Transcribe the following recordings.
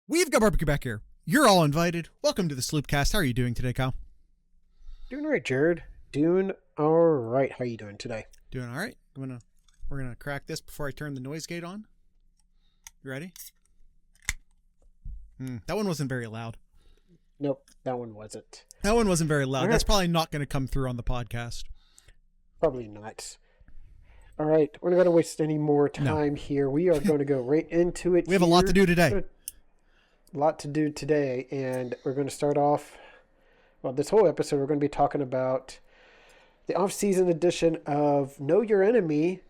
We've got barbecue back here. You're all invited. Welcome to the Sloopcast. How are you doing today, Kyle? Doing all right, Jared. Doing all right. How are you doing today? Doing all right. We're gonna crack this before I turn the noise gate on. You ready? That one wasn't very loud. Nope, that one wasn't. That one wasn't very loud. All right. That's probably not going to come through on the podcast. Probably not. All right, we're not going to waste any more time here. We are going to go right into it. We have a lot to do today. A lot to do today, and we're going to start off. Well, this whole episode, we're going to be talking about the off-season edition of Know Your Enemy,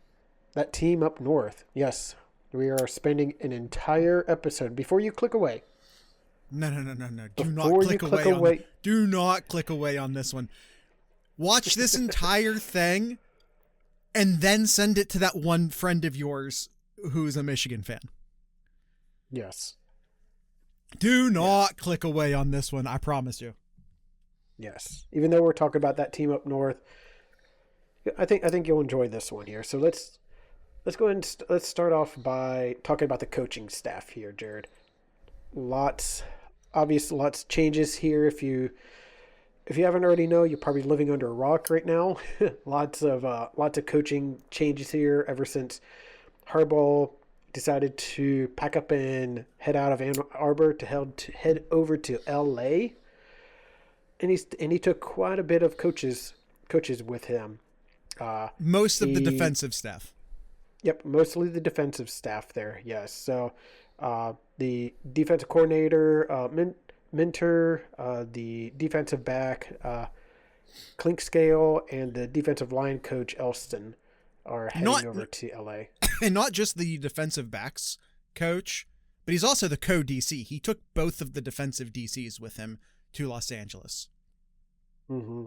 that team up north. Yes, we are spending an entire episode. Before you click away. No. Do not click away on this one. Watch this entire thing and then send it to that one friend of yours who's a Michigan fan. Yes. Do not click away on this one. I promise you. Yes. Even though we're talking about that team up north, I think you'll enjoy this one here. So let's go ahead and let's start off by talking about the coaching staff here, Jared. Lots changes here. If you haven't already know, you're probably living under a rock right now. lots of coaching changes here ever since Harbaugh decided to pack up and head out of Ann Arbor to head over to LA. And he took quite a bit of coaches with him. Most of the defensive staff. Yep, mostly the defensive staff there. Yes. So the defensive coordinator, Minter, the defensive back, Clinkscale, and the defensive line coach, Elston, are heading over to LA. And not just the defensive backs coach, but he's also the co-DC. He took both of the defensive DCs with him to Los Angeles. Mm-hmm.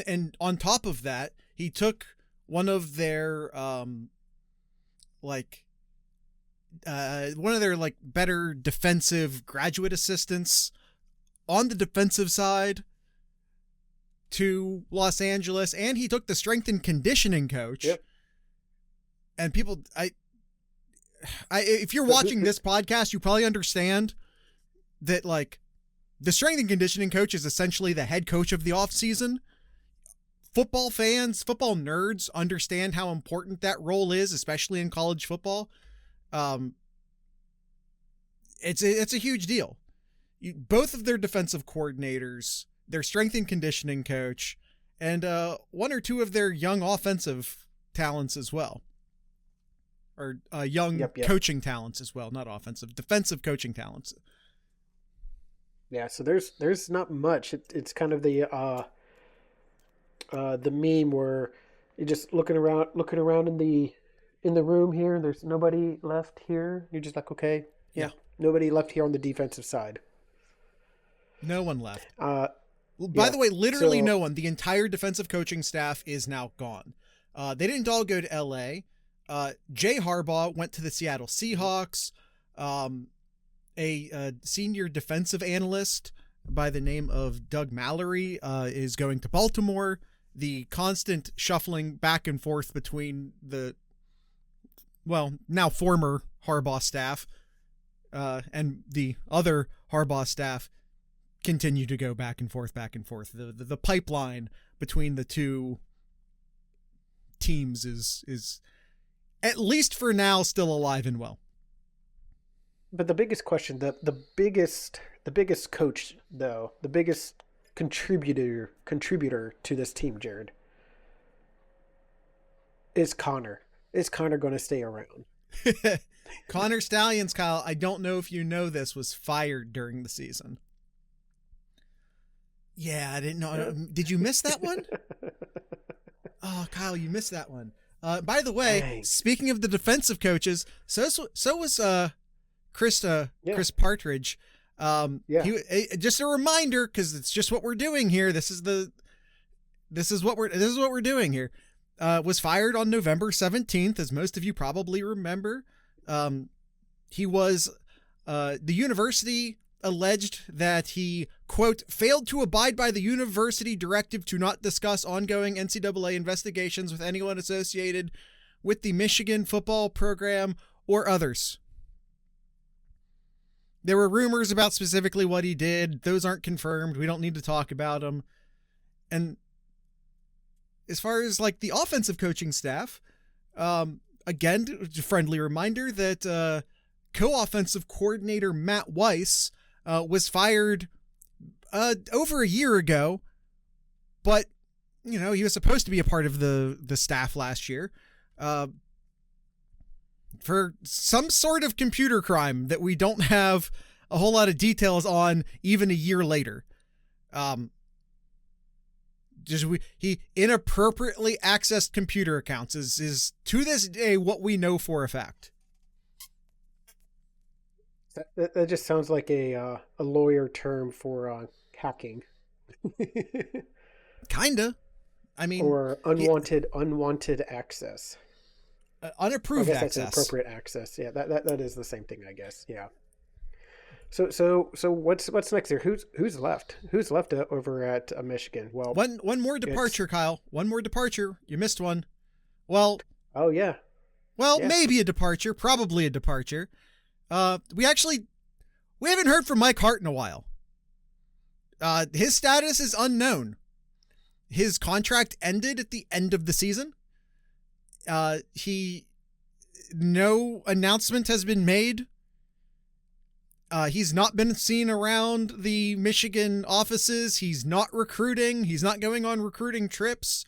And on top of that, he took one of their better defensive graduate assistants on the defensive side to Los Angeles, and he took the strength and conditioning coach. Yep. And people, if you're watching this podcast, you probably understand that the strength and conditioning coach is essentially the head coach of the off season. Football fans, football nerds understand how important that role is, especially in college football. It's a huge deal. Both of their defensive coordinators, their strength and conditioning coach, and one or two of their young offensive talents as well. Or young coaching talents as well, not offensive, defensive coaching talents. Yeah, so there's not much. It's kind of the meme where you're just looking around in the room here. There's nobody left here. You're just like, okay, yeah, nobody left here on the defensive side. No one left. By the way, literally no one. The entire defensive coaching staff is now gone. They didn't all go to LA. Jay Harbaugh went to the Seattle Seahawks. A senior defensive analyst by the name of Doug Mallory is going to Baltimore. The constant shuffling back and forth between the, now former Harbaugh staff and the other Harbaugh staff continue to go back and forth. The pipeline between the two teams is at least for now still alive and well. But the biggest question, the biggest coach though, the biggest contributor to this team, Jared, is Connor. Is Connor going to stay around? Connor Stallions, Kyle, I don't know if you know this, was fired during the season. Yeah, I didn't know. Did you miss that one? Oh, Kyle, you missed that one. By the way, speaking of the defensive coaches, so was Chris Partridge. Just a reminder, because it's just what we're doing here. This is what we're doing here. Was fired on November 17th, as most of you probably remember. He was the university alleged that he, quote, failed to abide by the university directive to not discuss ongoing NCAA investigations with anyone associated with the Michigan football program or others. There were rumors about specifically what he did. Those aren't confirmed. We don't need to talk about them. And as far as like the offensive coaching staff, again, friendly reminder that co-offensive coordinator Matt Weiss was fired over a year ago, but you know, he was supposed to be a part of the staff last year for some sort of computer crime that we don't have a whole lot of details on even a year later. He inappropriately accessed computer accounts is to this day what we know for a fact. That just sounds like a lawyer term for hacking. Kinda. I mean, or unwanted access. Unapproved I guess access. That's inappropriate access. Yeah, that is the same thing, I guess. Yeah. So what's next here? Who's left? Who's left over at Michigan? Well, one more departure, Kyle. One more departure. You missed one. Well. Oh yeah. Well, yeah. Maybe a departure. Probably a departure. We haven't heard from Mike Hart in a while. His status is unknown. His contract ended at the end of the season. No announcement has been made. He's not been seen around the Michigan offices. He's not recruiting. He's not going on recruiting trips.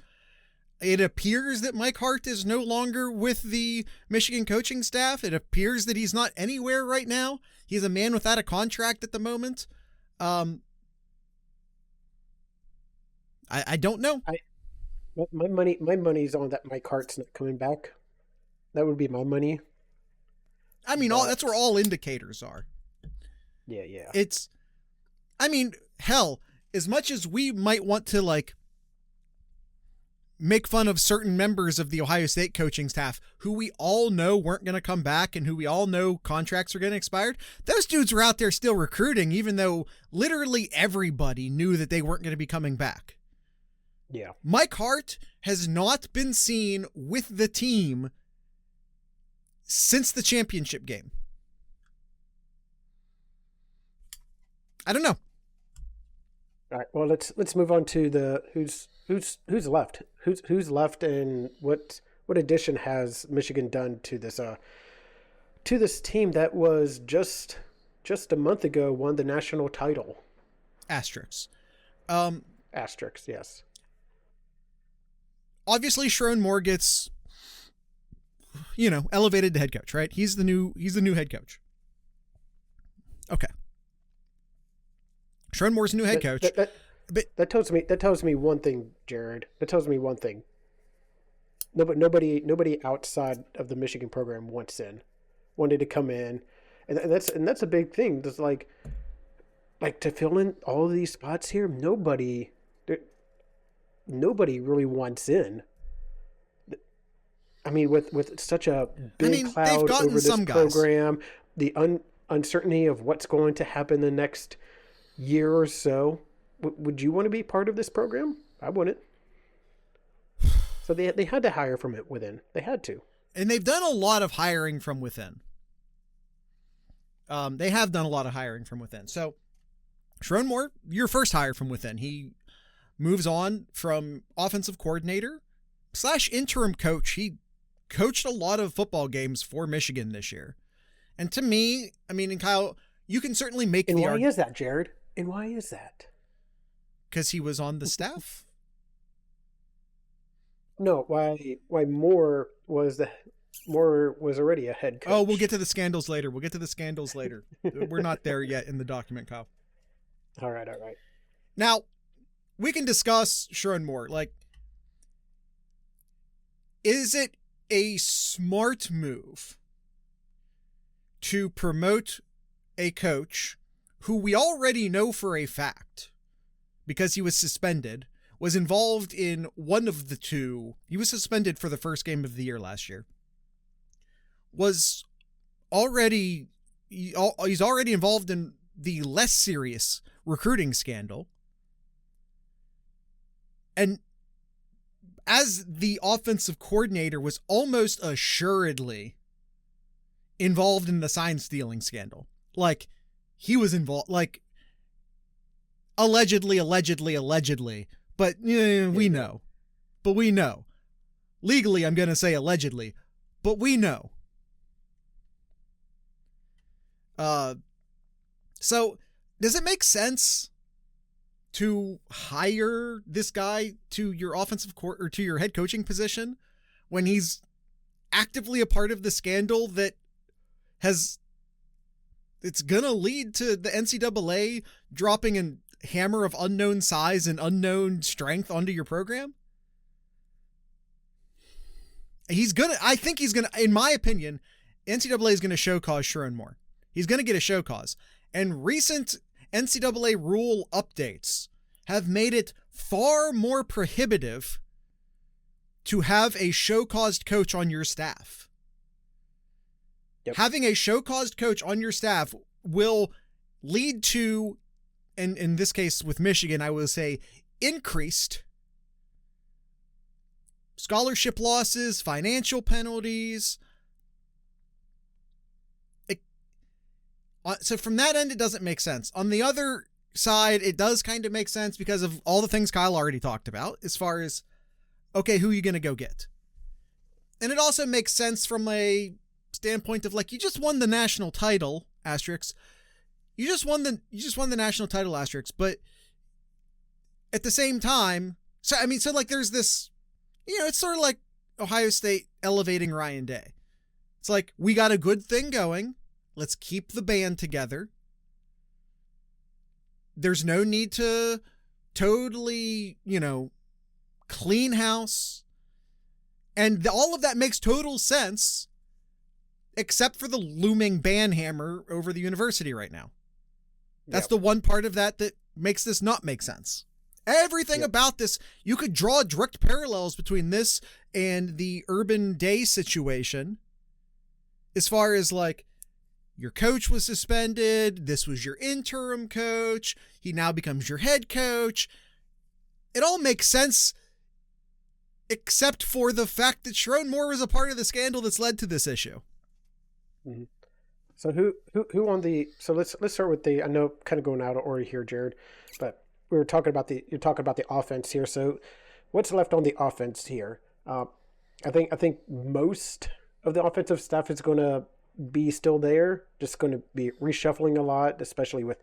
It appears that Mike Hart is no longer with the Michigan coaching staff. It appears that he's not anywhere right now. He's a man without a contract at the moment. I don't know. My money's on that Mike Hart's not coming back. That would be my money. I mean, that's where all indicators are. Yeah. Hell, as much as we might want to like make fun of certain members of the Ohio State coaching staff who we all know weren't going to come back and who we all know contracts are getting expired, those dudes were out there still recruiting, even though literally everybody knew that they weren't going to be coming back. Yeah. Mike Hart has not been seen with the team since the championship game. I don't know. All right. Well, let's move on to the who's left. Who's left, and what addition has Michigan done to this team that was just a month ago won the national title? Asterisks. Asterisks, yes. Obviously, Sherrone Moore gets, elevated to head coach, right? He's the new head coach. Okay. Sherrone Moore's the new head coach. That tells me one thing, Jared. That tells me one thing. Nobody outside of the Michigan program wanted to come in, and that's a big thing. Just like to fill in all of these spots here, nobody really wants in. I mean, with such a big cloud over this program, the uncertainty of what's going to happen the next year or so. Would you want to be part of this program? I wouldn't. So they had to hire from it within. They had to. And they've done a lot of hiring from within. They have done a lot of hiring from within. So Sherrone Moore, your first hire from within. He moves on from offensive coordinator / interim coach. He coached a lot of football games for Michigan this year. And to me, and Kyle, you can certainly make the argument. Why is that, Jared? And why is that? Because he was on the staff? No, why Moore was already a head coach. Oh, we'll get to the scandals later. We're not there yet in the document, Kyle. All right. Now, we can discuss Sherrone Moore. Is it a smart move to promote a coach who we already know for a fact, because he was suspended, was involved in one of the two? He was suspended for the first game of the year last year. He's already involved in the less serious recruiting scandal. And as the offensive coordinator, was almost assuredly involved in the sign stealing scandal. he was involved, like allegedly, but we know. But we know. Legally, I'm going to say allegedly, but we know. So does it make sense to hire this guy to your offensive court or to your head coaching position when he's actively a part of the scandal that it's gonna lead to the NCAA dropping a hammer of unknown size and unknown strength onto your program? I think he's gonna, in my opinion, NCAA is gonna show cause Sherrone Moore. He's gonna get a show cause. And recent NCAA rule updates have made it far more prohibitive to have a show-caused coach on your staff. Yep. Having a show-caused coach on your staff will lead to, and in this case with Michigan, I will say increased scholarship losses, financial penalties. So from that end, it doesn't make sense. On the other side, it does kind of make sense because of all the things Kyle already talked about as far as, okay, who are you going to go get? And it also makes sense from a standpoint of like, you just won the national title, asterisk. You just won the national title, asterisk. But at the same time, so like there's this, it's sort of like Ohio State elevating Ryan Day. It's like, we got a good thing going. Let's keep the band together. There's no need to totally, clean house. And all of that makes total sense, except for the looming ban hammer over the university right now. That's the one part of that makes this not make sense. Everything about this, you could draw direct parallels between this and the Urban Day situation as far as like, your coach was suspended. This was your interim coach. He now becomes your head coach. It all makes sense, except for the fact that Sherrone Moore was a part of the scandal that's led to this issue. Mm-hmm. So who on the? So let's start with the. I know kind of going out of order here, Jared, but you're talking about the offense here. So what's left on the offense here? I think most of the offensive staff is going to be still there, just going to be reshuffling a lot, especially with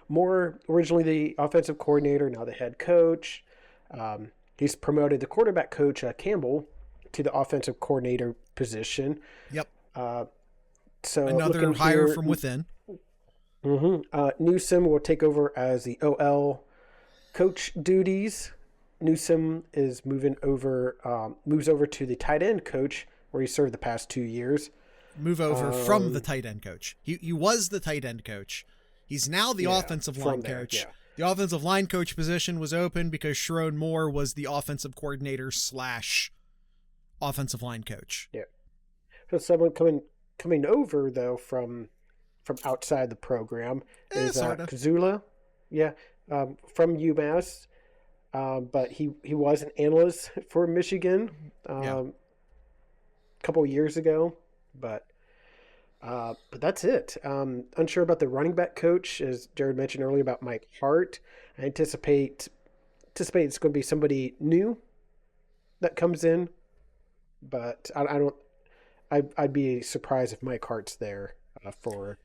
Moore, originally the offensive coordinator, now the head coach. He's promoted the quarterback coach, Campbell, to the offensive coordinator position. Yep. So another hire from within. Mm-hmm. Newsome will take over as the OL coach duties. Newsome is moves over to the tight end coach, where he served the past 2 years. Move over from the tight end coach. He was the tight end coach. He's now the offensive line coach. Yeah. The offensive line coach position was open because Sherrone Moore was the offensive coordinator / offensive line coach. Yeah. So someone coming over though from outside the program is Kazula. Yeah. From UMass. But he was an analyst for Michigan a couple of years ago. But that's it. Unsure about the running back coach, as Jared mentioned earlier about Mike Hart. I anticipate it's going to be somebody new that comes in, but I'd be surprised if Mike Hart's there for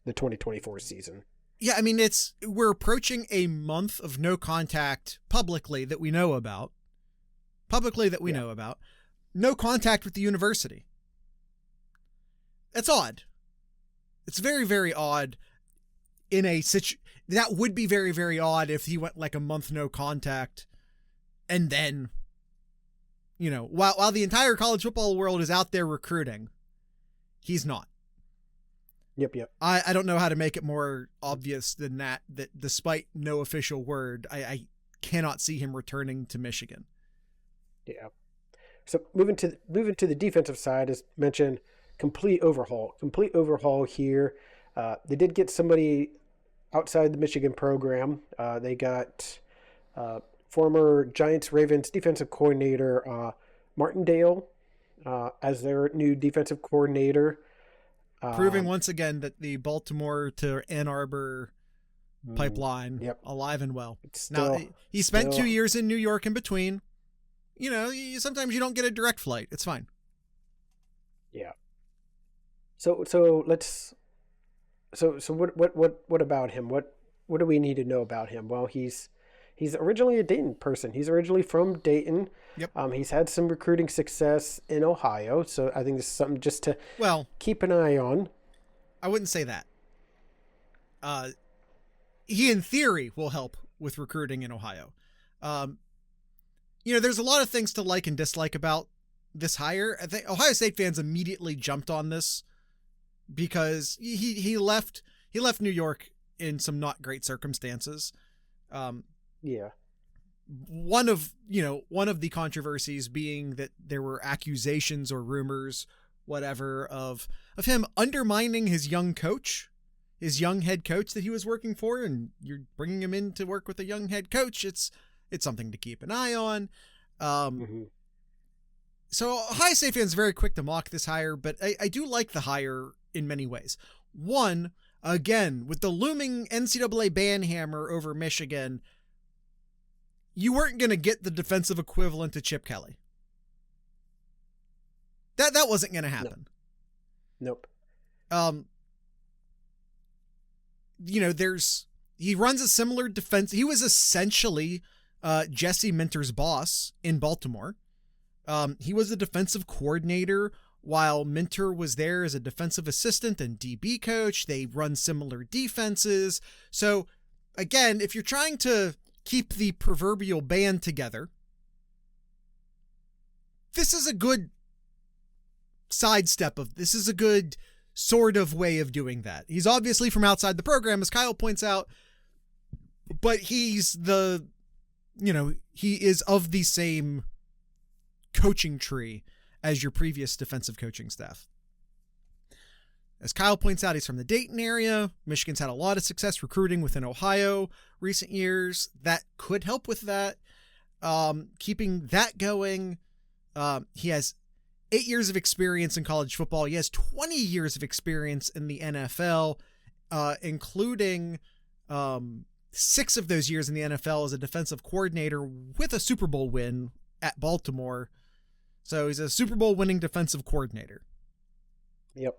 the 2024 season. Yeah, I mean, we're approaching a month of no contact publicly that we know about. No contact with the university. That's odd. It's very, very odd that would be very, very odd if he went like a month no contact and then, while the entire college football world is out there recruiting, he's not. Yep. I don't know how to make it more obvious than that despite no official word, I cannot see him returning to Michigan. Yeah. So moving to the defensive side, as mentioned, complete overhaul here. They did get somebody outside the Michigan program. They got former Giants-Ravens defensive coordinator Martindale as their new defensive coordinator. Proving once again that the Baltimore to Ann Arbor pipeline, alive and well. Now, he spent 2 years in New York in between. You know, sometimes you don't get a direct flight. It's fine. Yeah. So what about him? What do we need to know about him? Well, he's originally a Dayton person. He's originally from Dayton. Yep. He's had some recruiting success in Ohio, so I think this is something just to keep an eye on. I wouldn't say that. He, in theory, will help with recruiting in Ohio. You know, there's a lot of things to like and dislike about this hire. I think Ohio State fans immediately jumped on this because he left New York in some not great circumstances. One of the controversies being that there were accusations or rumors, whatever, of him undermining his young head coach that he was working for, and you're bringing him in to work with a young head coach. It's something to keep an eye on. So Ohio State fans are very quick to mock this hire, but I do like the hire in many ways. One, again, with the looming NCAA ban hammer over Michigan, you weren't going to get the defensive equivalent to Chip Kelly. That wasn't going to happen. Nope. You know, he runs a similar defense. He was essentially Jesse Minter's boss in Baltimore. He was the defensive coordinator while Minter was there as a defensive assistant and DB coach. They run similar defenses. So again, if you're trying to keep the proverbial band together, this is a good sidestep this is a good sort of way of doing that. He's obviously from outside the program, as Kyle points out, but he is of the same coaching tree as your previous defensive coaching staff. As Kyle points out, he's from the Dayton area. Michigan's had a lot of success recruiting within Ohio recent years. That could help with that. Keeping that going. He has 8 years of experience in college football. He has 20 years of experience in the NFL, including 6 of those years in the NFL as a defensive coordinator with a Super Bowl win at Baltimore. So he's a Super Bowl winning defensive coordinator. Yep.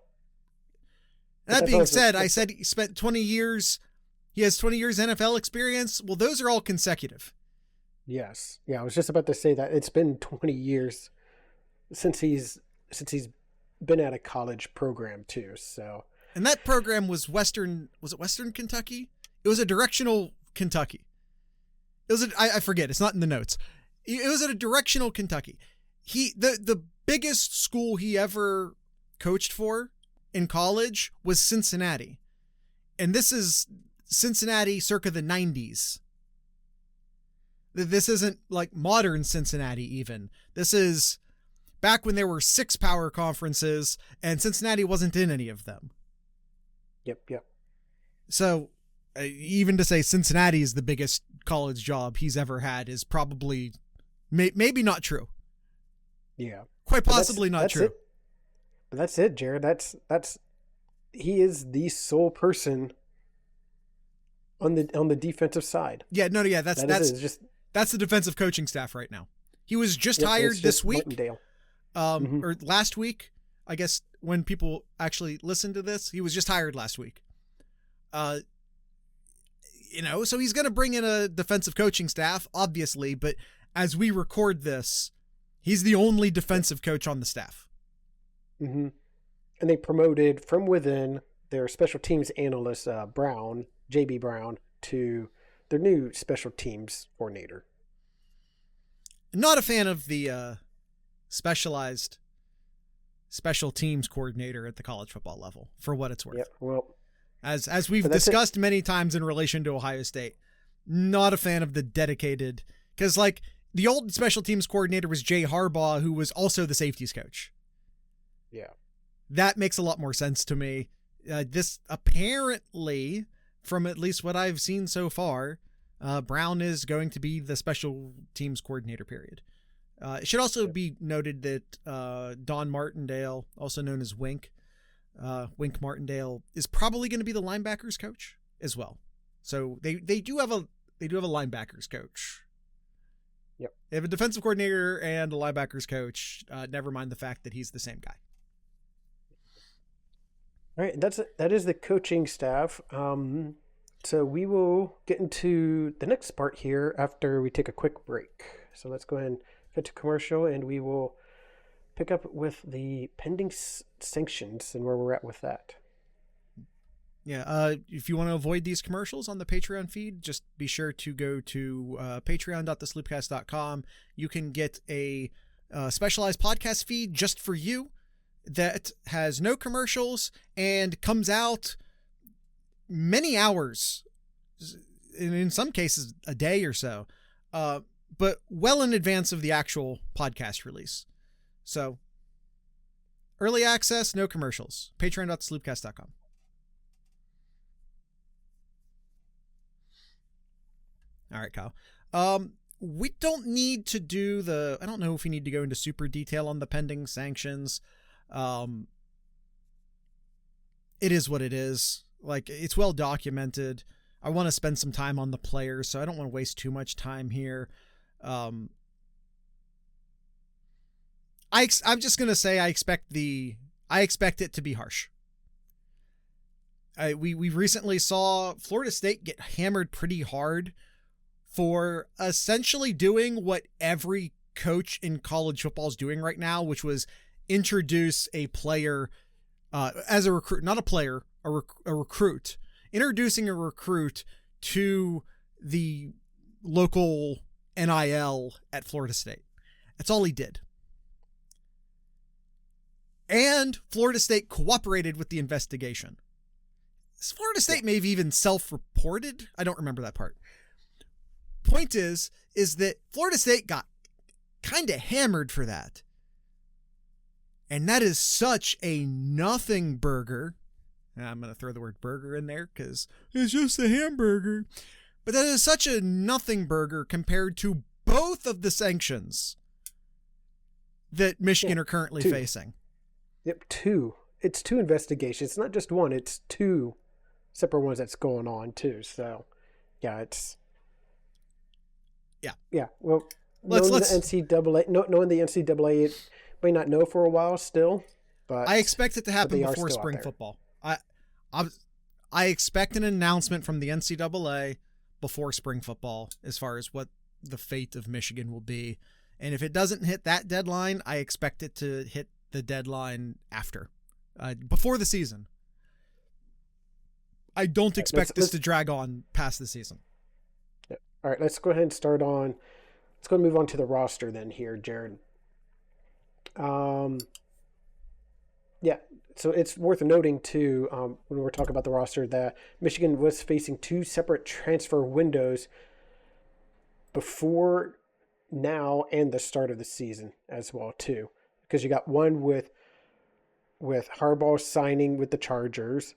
That being said, I said he spent 20 years. He has 20 years NFL experience. Well, those are all consecutive. Yes. Yeah, I was just about to say that it's been 20 years since he's been at a college program too. So. And that program was Western Kentucky? It was a directional Kentucky. I forget. It's not in the notes. It was at a directional Kentucky. The biggest school he ever coached for in college was Cincinnati. And this is Cincinnati circa the 90s. This isn't like modern Cincinnati even. This is back when there were 6 power conferences and Cincinnati wasn't in any of them. Yep. So even to say Cincinnati is the biggest college job he's ever had is probably maybe not true. Yeah. Quite possibly not true. But that's it, Jared. He is the sole person on the defensive side. Yeah, that's the defensive coaching staff right now. He was just hired this week. Or last week, I guess, when people actually listen to this. He was just hired last week. So he's going to bring in a defensive coaching staff, obviously, but as we record this, he's the only defensive coach on the staff. Mm-hmm. And they promoted from within their special teams analyst, JB Brown, to their new special teams coordinator. Not a fan of the specialized special teams coordinator at the college football level, for what it's worth. Yeah, well, as we've discussed many times in relation to Ohio State, not a fan of the dedicated, because like the old special teams coordinator was Jay Harbaugh, who was also the safeties coach. Yeah. That makes a lot more sense to me. This apparently, from at least what I've seen so far, Brown is going to be the special teams coordinator, period. It should also be noted that Don Martindale, also known as Wink, Wink Martindale is probably going to be the linebackers coach as well. So they do have a linebackers coach. Yep. They have a defensive coordinator and a linebackers coach. Never mind the fact that he's the same guy. All right, that is the coaching staff. So we will get into the next part here after we take a quick break. So let's go ahead and get to commercial, and we will pick up with the pending sanctions and where we're at with that. Yeah, if you want to avoid these commercials on the Patreon feed, just be sure to go to patreon.thesloopcast.com. You can get a specialized podcast feed just for you that has no commercials and comes out many hours, in some cases a day or so, but well in advance of the actual podcast release. So early access, no commercials. Patreon.thesloopcast.com. All right, Kyle. We don't need to do I don't know if we need to go into super detail on the pending sanctions. It is what it is. Like, it's well documented. I want to spend some time on the players, so I don't want to waste too much time here. I'm just going to say I expect it to be harsh. We recently saw Florida State get hammered pretty hard for essentially doing what every coach in college football is doing right now, which was introduce a player as a recruit, not a player, a recruit, introducing a recruit to the local NIL at Florida State. That's all he did. And Florida State cooperated with the investigation. Florida State may have even self-reported. I don't remember that part. Point is that Florida State got kind of hammered for that. And that is such a nothing burger. I'm going to throw the word burger in there because it's just a hamburger. But that is such a nothing burger compared to both of the sanctions that Michigan are currently facing. Yep, two. It's two investigations. It's not just one. It's two separate ones that's going on too. So, yeah, it's... Yeah. Well, knowing the NCAA, it may not know for a while still, but I expect it to happen before spring football. I expect an announcement from the NCAA before spring football as far as what the fate of Michigan will be. And if it doesn't hit that deadline, I expect it to hit the deadline after, before the season. I don't expect this to drag on past the season. Yeah. All right, let's go ahead and let's go and move on to the roster then here, Jared. Yeah, so it's worth noting too, when we're talking about the roster, that Michigan was facing two separate transfer windows before now and the start of the season as well too, because you got one with Harbaugh signing with the Chargers,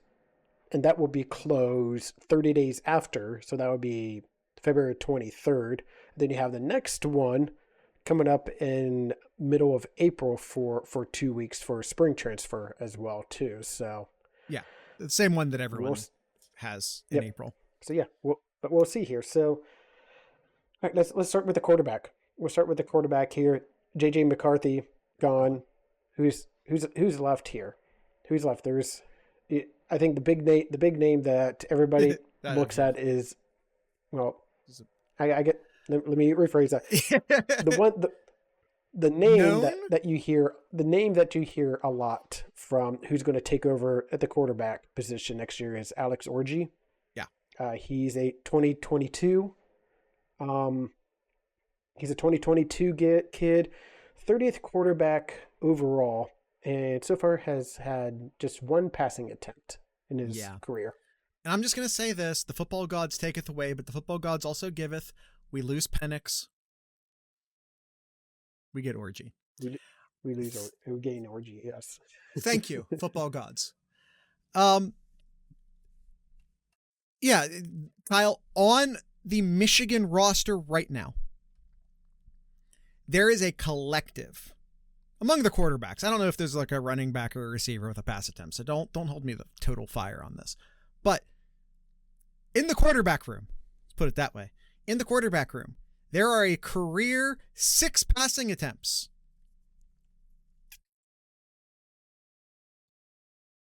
and that will be closed 30 days after, so that would be February 23rd. Then you have the next one coming up in middle of April for 2 weeks for a spring transfer as well too. So yeah, the same one that everyone has in April. So yeah, but we'll see here. So all right, let's start with the quarterback. We'll start with the quarterback here. JJ McCarthy gone. Who's left here? Who's left? I think the big name that everybody looks at is, well, I get. Let me rephrase that. The name that you hear, the name that you hear a lot from who's going to take over at the quarterback position next year is Alex Orji. Yeah. He's a 2022. He's a 2022 kid, 30th quarterback overall, and so far has had just one passing attempt in his career. And I'm just going to say this: the football gods taketh away, but the football gods also giveth. We lose Penix. We get Orji. We gain Orji, yes. Thank you, football gods. Yeah, Kyle, on the Michigan roster right now, there is a collective among the quarterbacks. I don't know if there's like a running back or a receiver with a pass attempt, so don't hold me the total fire on this. But in the quarterback room, let's put it that way, in the quarterback room, there are a career 6 passing attempts.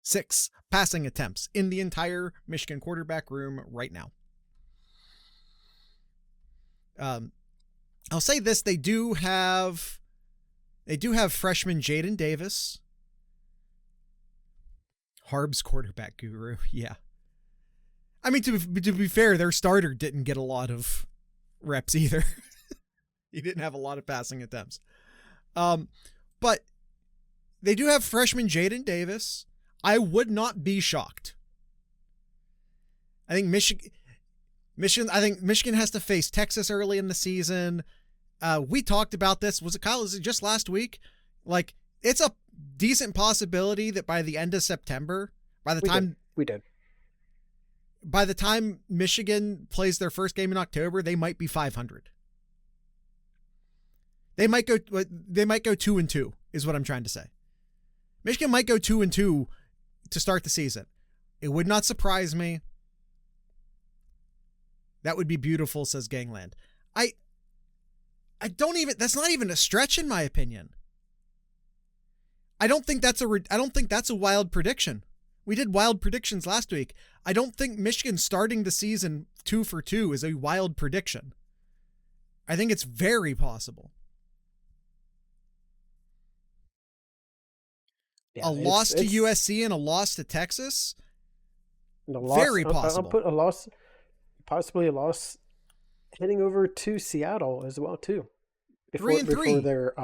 6 passing attempts in the entire Michigan quarterback room right now. I'll say this: they do have freshman Jaden Davis, Harb's quarterback guru. Yeah, I mean, to be fair, their starter didn't get a lot of reps either. He didn't have a lot of passing attempts. But they do have freshman Jaden Davis. I would not be shocked. I think Michigan has to face Texas early in the season. We talked about this. Was it just last week? Like, it's a decent possibility that by the end of September, by the time Michigan plays their first game in October, they might be 500. They might go 2-2 is what I'm trying to say. Michigan might go 2-2 to start the season. It would not surprise me. That would be beautiful, says Gangland. That's not even a stretch in my opinion. I don't think that's a wild prediction. We did wild predictions last week. I don't think Michigan starting the season 2-2 is a wild prediction. I think it's very possible. Yeah, a loss to USC and a loss to Texas? Very possible. I'll put possibly a loss heading over to Seattle as well too. Before their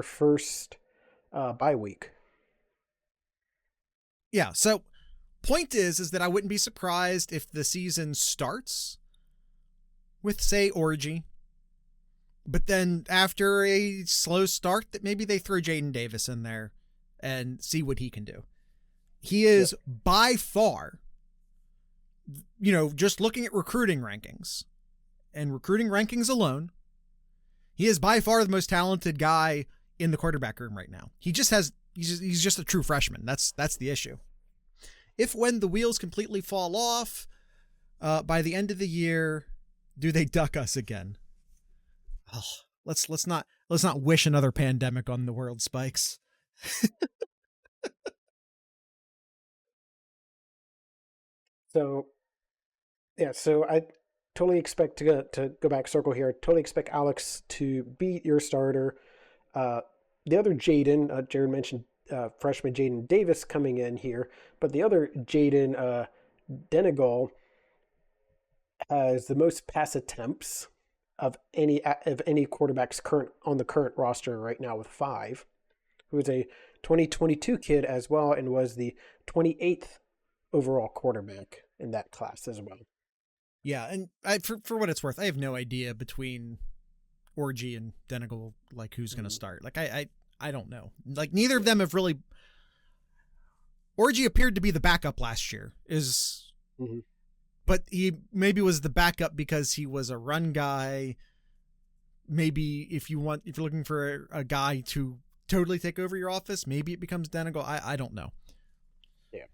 first bye week. Yeah, so point is that I wouldn't be surprised if the season starts with, say, Orgy, but then after a slow start, that maybe they throw Jaden Davis in there and see what he can do. He is by far, just looking at recruiting rankings and recruiting rankings alone, he is by far the most talented guy in the quarterback room right now. He's just a true freshman. That's the issue. When the wheels completely fall off by the end of the year, do they duck us again? Oh, let's not wish another pandemic on the world, Spikes. So I totally expect to go back circle here. Totally expect Alex to beat your starter. The other Jaden, Jared mentioned freshman Jaden Davis coming in here, but the other Jaden Denegal has the most pass attempts of any quarterbacks on the current roster right now with 5. Who is a 2022 kid as well and was the 28th overall quarterback in that class as well. Yeah, and for what it's worth, I have no idea between Orgy and Denegal, like, who's going to start. Like, I don't know. Like, neither of them have really... Orgy appeared to be the backup last year, but he maybe was the backup because he was a run guy. Maybe if you're looking for a guy to totally take over your office, maybe it becomes Denegal. I don't know. Yeah.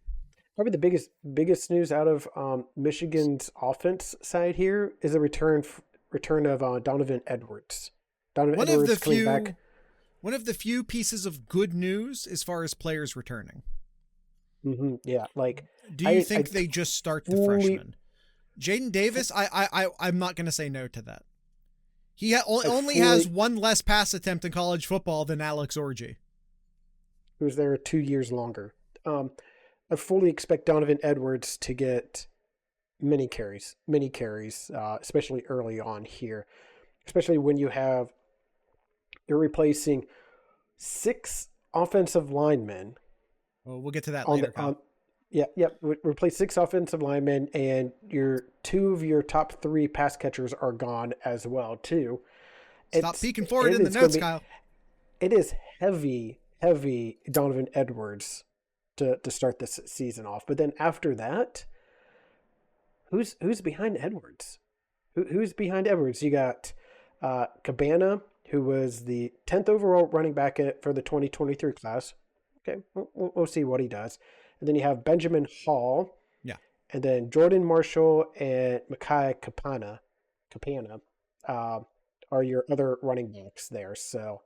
Probably the biggest news out of Michigan's offense side here is the return of Donovan Edwards. Donovan Edwards coming back. One of the few pieces of good news as far as players returning. Mm-hmm. Yeah, like. Do you think they just start the freshman? Jaden Davis, I'm not going to say no to that. He only has one less pass attempt in college football than Alex Orgy, who's there 2 years longer. I fully expect Donovan Edwards to get many carries, especially early on here, especially when you're replacing 6 offensive linemen. Well, we'll get to that later. Replace 6 offensive linemen, and 2 of your top 3 pass catchers are gone as well too. Stop peeking forward in the notes, Kyle. It is heavy Donovan Edwards to start this season off. But then after that, who's behind Edwards? Who's behind Edwards? You got Cabana, who was the 10th overall running back for the 2023 class. Okay, we'll see what he does. And then you have Benjamin Hall. Yeah. And then Jordan Marshall and Micaiah Capana are your other running backs there. So,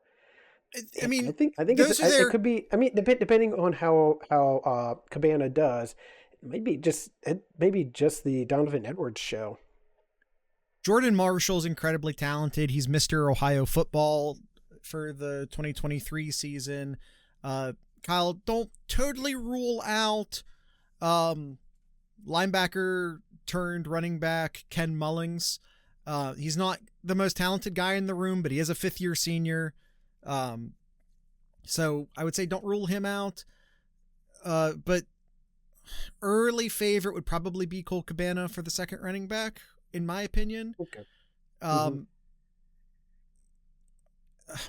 I mean, I think it could be. I mean, depending on how Cabana does, it may be just the Donovan Edwards show. Jordan Marshall's incredibly talented. He's Mr. Ohio football for the 2023 season. Kyle, don't totally rule out linebacker turned running back Ken Mullings. He's not the most talented guy in the room, but he is a 5th-year senior. So I would say don't rule him out. But early favorite would probably be Cole Cabana for the second running back, in my opinion. Okay.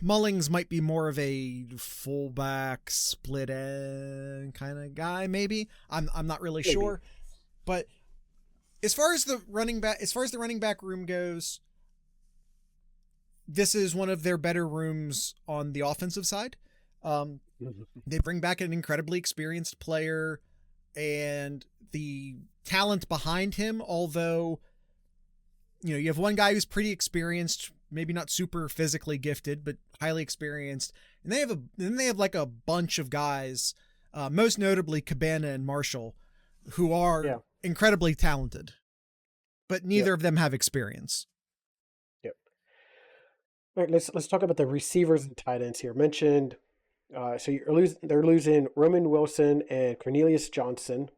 Mullings might be more of a fullback split end kind of guy, maybe. I'm not really sure. But as far as the running back room goes, this is one of their better rooms on the offensive side. They bring back an incredibly experienced player, and the talent behind him, although, you know, you have one guy who's pretty experienced, maybe not super physically gifted, but highly experienced. And they have like a bunch of guys, most notably Cabana and Marshall, who are incredibly talented, but neither of them have experience. Yep. All right, let's talk about the receivers and tight ends here. Mentioned, so they're losing Roman Wilson and Cornelius Johnson.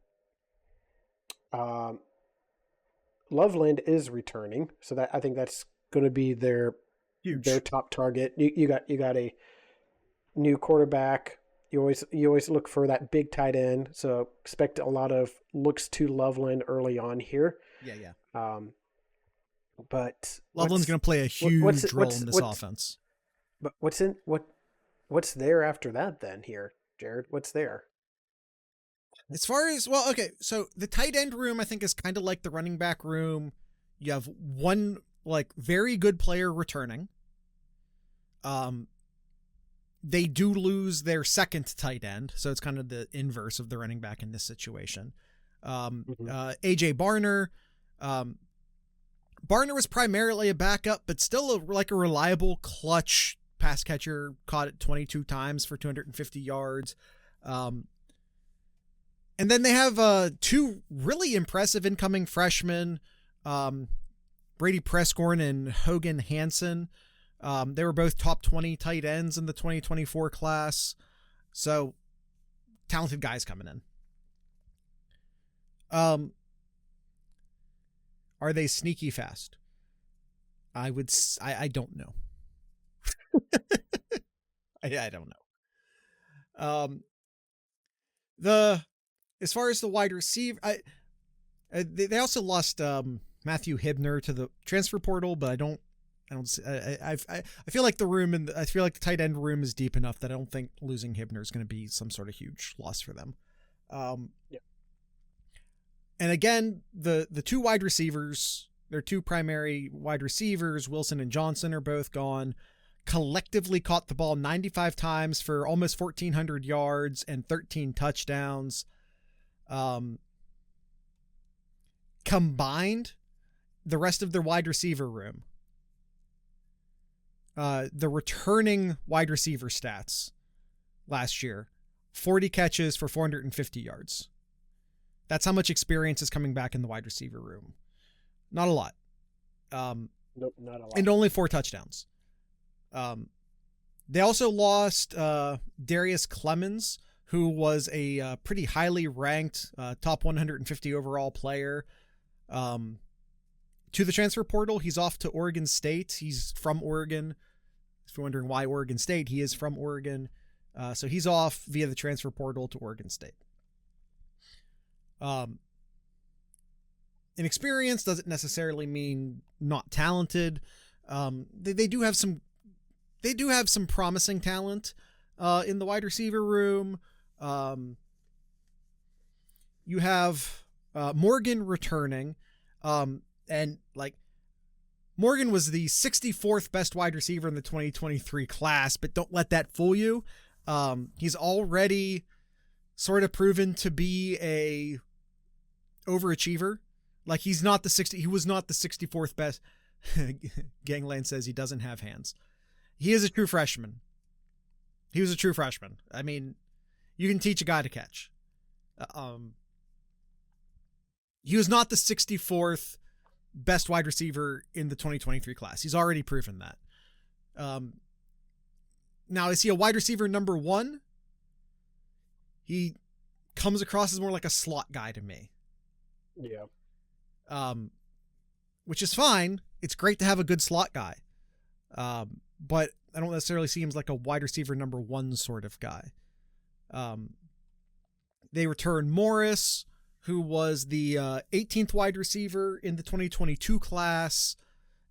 Loveland is returning, so that I think that's going to be their top target. You got a new quarterback. You always look for that big tight end, so expect a lot of looks to Loveland early on here. Yeah. But Loveland's going to play a huge role in this offense. But what's there after that then here, Jared? What's there? As far as, well, okay, so the tight end room, I think, is kind of like the running back room. You have one, like, very good player returning. They do lose their second tight end, so it's kind of the inverse of the running back in this situation. AJ Barner. Barner was primarily a backup, but still a reliable clutch pass catcher, caught it 22 times for 250 yards. And then they have 2 really impressive incoming freshmen, Brady Prescorn and Hogan Hansen. They were both top 20 tight ends in the 2024 class. So talented guys coming in. Are they sneaky fast? I don't know. I don't know. As far as the wide receiver, they also lost Matthew Hibner to the transfer portal, but I feel like the tight end room is deep enough that I don't think losing Hibner is going to be some sort of huge loss for them. And again, the 2 wide receivers, their 2 primary wide receivers, Wilson and Johnson, are both gone. Collectively caught the ball 95 times for almost 1,400 yards and 13 touchdowns. Combined, the rest of their wide receiver room, the returning wide receiver stats last year, 40 catches for 450 yards. That's how much experience is coming back in the wide receiver room. Not a lot. Nope, not a lot. And only 4 touchdowns. They also lost Darius Clemens, who was a pretty highly ranked top 150 overall player, to the transfer portal. He's off to Oregon State. He's from Oregon. If you're wondering why Oregon State, he is from Oregon. So he's off via the transfer portal to Oregon State. Inexperience doesn't necessarily mean not talented. They do have some promising talent in the wide receiver room. You have Morgan returning, and like Morgan was the 64th best wide receiver in the 2023 class, but don't let that fool you. He's already sort of proven to be a overachiever. Like he was not the 64th best. Gangland says he doesn't have hands. He is a true freshman. He was a true freshman. I mean, you can teach a guy to catch. He was not the 64th best wide receiver in the 2023 class. He's already proven that. Now, is he a wide receiver number 1? He comes across as more like a slot guy to me. Yeah. Which is fine. It's great to have a good slot guy. But I don't necessarily see him as like a wide receiver number 1 sort of guy. They return Morris, who was the 18th wide receiver in the 2022 class,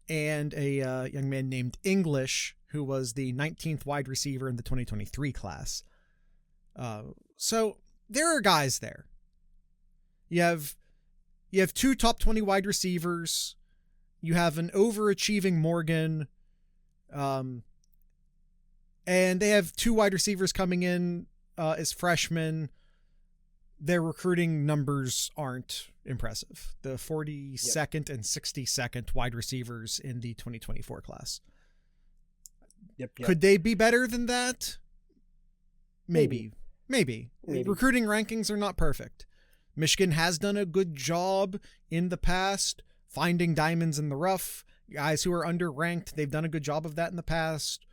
and a young man named English, who was the 19th wide receiver in the 2023 class. So there are guys there. You have 2 top 20 wide receivers. You have an overachieving Morgan. And they have 2 wide receivers coming in as freshmen. Their recruiting numbers aren't impressive. The 42nd and 62nd wide receivers in the 2024 class. Yep. Could they be better than that? Maybe. Recruiting rankings are not perfect. Michigan has done a good job in the past finding diamonds in the rough, guys who are underranked. They've done a good job of that in the past.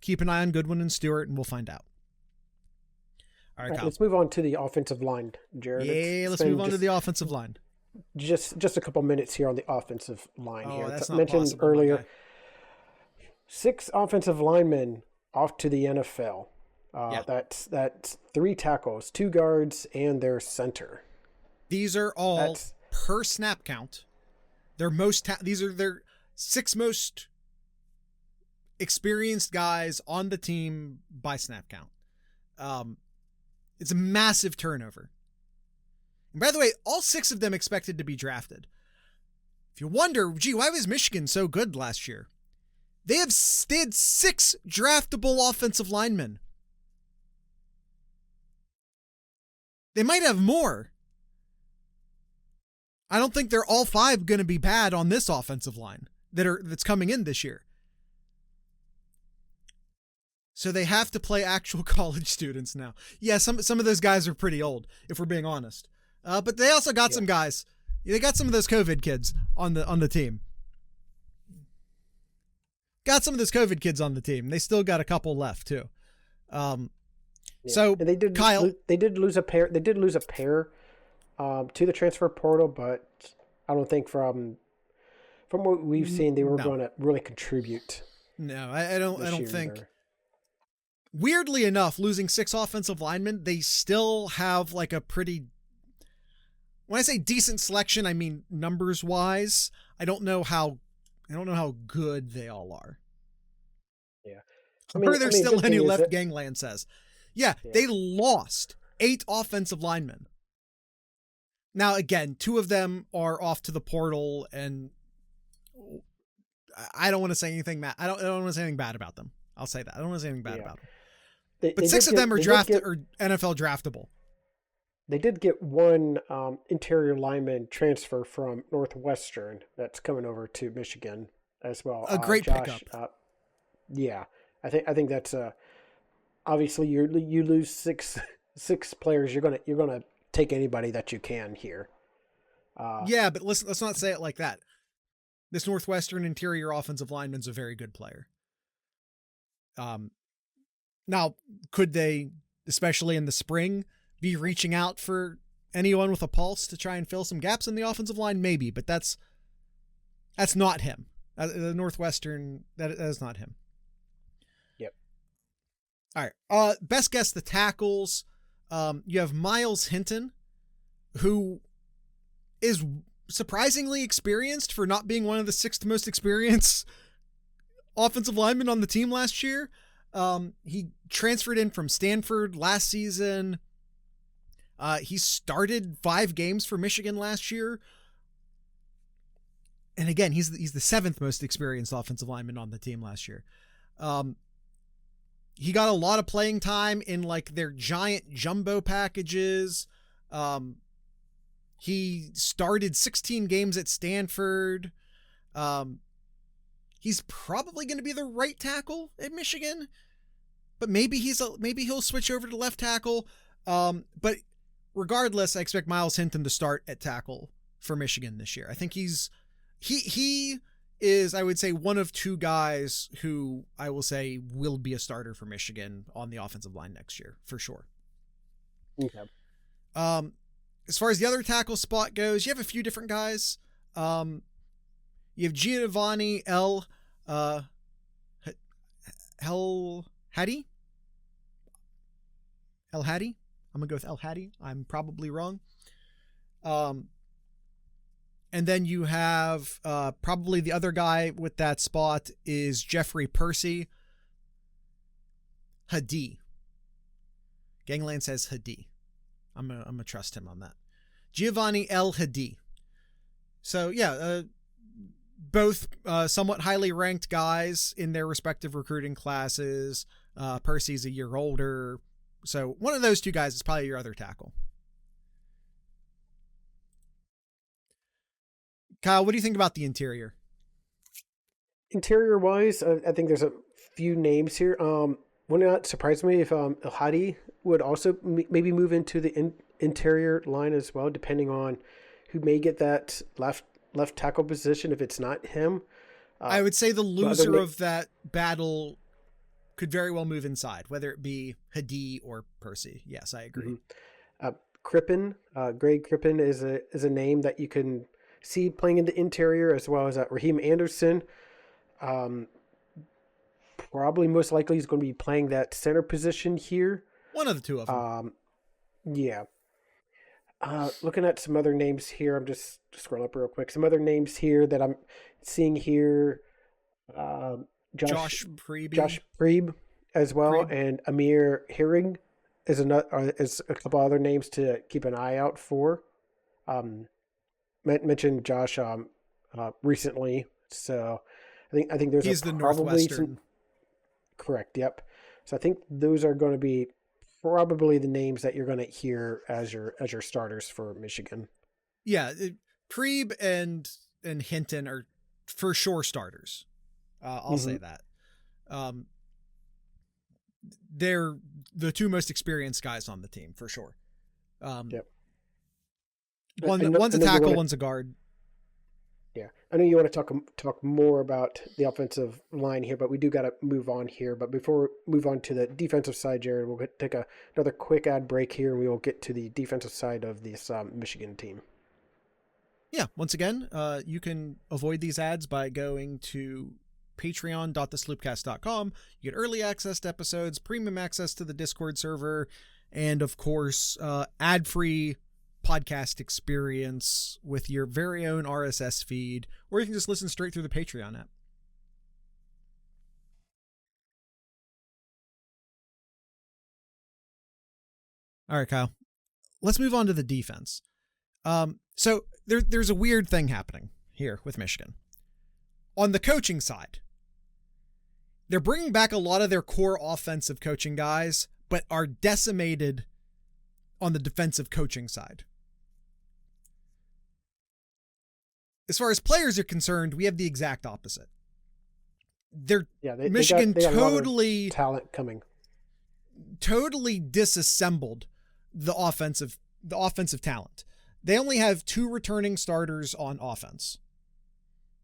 Keep an eye on Goodwin and Stewart, and we'll find out. All right, Kyle. Let's move on to the offensive line, Jared. Let's move on to the offensive line. Just a couple minutes here on the offensive line here. That's not mentioned possible, earlier. 6 offensive linemen off to the NFL. That's 3 tackles, 2 guards, and their center. These are all per snap count. These are their 6 most experienced guys on the team by snap count. It's a massive turnover. And by the way, all 6 of them expected to be drafted. If you wonder, why was Michigan so good last year? They had 6 draftable offensive linemen. They might have more. I don't think they're all 5 going to be bad on this offensive line that's coming in this year. So they have to play actual college students now. Yeah, some of those guys are pretty old, if we're being honest. But they also got some guys. They got some of those COVID kids on the team. Got some of those COVID kids on the team. They still got a couple left too. So and Kyle, they did lose a pair. They did lose a pair to the transfer portal, but I don't think from what we've seen they were going to really contribute. No, I don't think. Weirdly enough, losing 6 offensive linemen, they still have like a pretty, when I say decent selection, I mean numbers wise. I don't know how good they all are. Yeah. There's still any left, Gangland says. Yeah, they lost 8 offensive linemen. Now, again, 2 of them are off to the portal, and I don't want to say anything. I don't want to say anything bad about them. I'll say that. I don't want to say anything bad about them. But 6 of them are NFL draftable. They did get 1 interior lineman transfer from Northwestern that's coming over to Michigan as well. A great pickup. I think that's obviously you lose six players. You're gonna take anybody that you can here. But let's not say it like that. This Northwestern interior offensive lineman's a very good player. Now, could they, especially in the spring, be reaching out for anyone with a pulse to try and fill some gaps in the offensive line? Maybe, but that's not him. The Northwestern, that is not him. Yep. All right. Best guess the tackles. You have Miles Hinton, who is surprisingly experienced for not being one of the 6th most experienced offensive linemen on the team last year. He transferred in from Stanford last season. He started 5 games for Michigan last year. and again, he's the 7th most experienced offensive lineman on the team last year. He got a lot of playing time in like their giant jumbo packages. He started 16 games at Stanford. He's probably going to be the right tackle at Michigan, but maybe he'll switch over to left tackle. But regardless, I expect Miles Hinton to start at tackle for Michigan this year. I think he is, I would say, one of 2 guys who I will say will be a starter for Michigan on the offensive line next year for sure. Okay. As far as the other tackle spot goes, you have a few different guys. You have Giovanni El Hadi. El Hadi. I'm gonna go with El Hadi. I'm probably wrong. And then you have probably the other guy with that spot is Jeffrey Percy. Hadi. Gangland says Hadi. I'm gonna trust him on that. Giovanni El Hadi. So yeah, both somewhat highly ranked guys in their respective recruiting classes. Percy's a year older, so one of those 2 guys is probably your other tackle. Kyle, what do you think about the interior? Interior wise, I think there's a few names here. Would not surprise me if El Hadi would also maybe move into the interior line as well, depending on who may get that left tackle position. If it's not him, I would say the loser of that battle could very well move inside, whether it be Hadi or Percy. Yes, I agree. Mm-hmm. Crippen, Greg Crippen is a name that you can see playing in the interior, as well as Raheem Anderson. Probably most likely he's going to be playing that center position here. One of the 2 of them. Yeah. Looking at some other names here, I'm just scrolling up real quick. Some other names here that I'm seeing here. Josh Preeb as well, and Amir Herring is a couple other names to keep an eye out for. Mentioned Josh recently, so I think there's he's the Northwestern. Correct. Yep. So I think those are going to be probably the names that you're going to hear as your starters for Michigan. Yeah, Preeb and Hinton are for sure starters. I'll say that. They're the 2 most experienced guys on the team for sure. Yep. One's a tackle, one's a guard. Yeah, I know you want to talk more about the offensive line here, but we do got to move on here. But before we move on to the defensive side, Jared, we'll take another quick ad break here, and we will get to the defensive side of this Michigan team. Yeah, once again, you can avoid these ads by going to patreon.thesloopcast.com. You get early access to episodes, premium access to the Discord server, and of course, ad-free podcast experience with your very own RSS feed, or you can just listen straight through the Patreon app. All right, Kyle, let's move on to the defense. So there's a weird thing happening here with Michigan. On the coaching side, they're bringing back a lot of their core offensive coaching guys, but are decimated on the defensive coaching side. As far as players are concerned, we have the exact opposite. Michigan they got totally talent coming. Totally disassembled the offensive talent. They only have 2 returning starters on offense.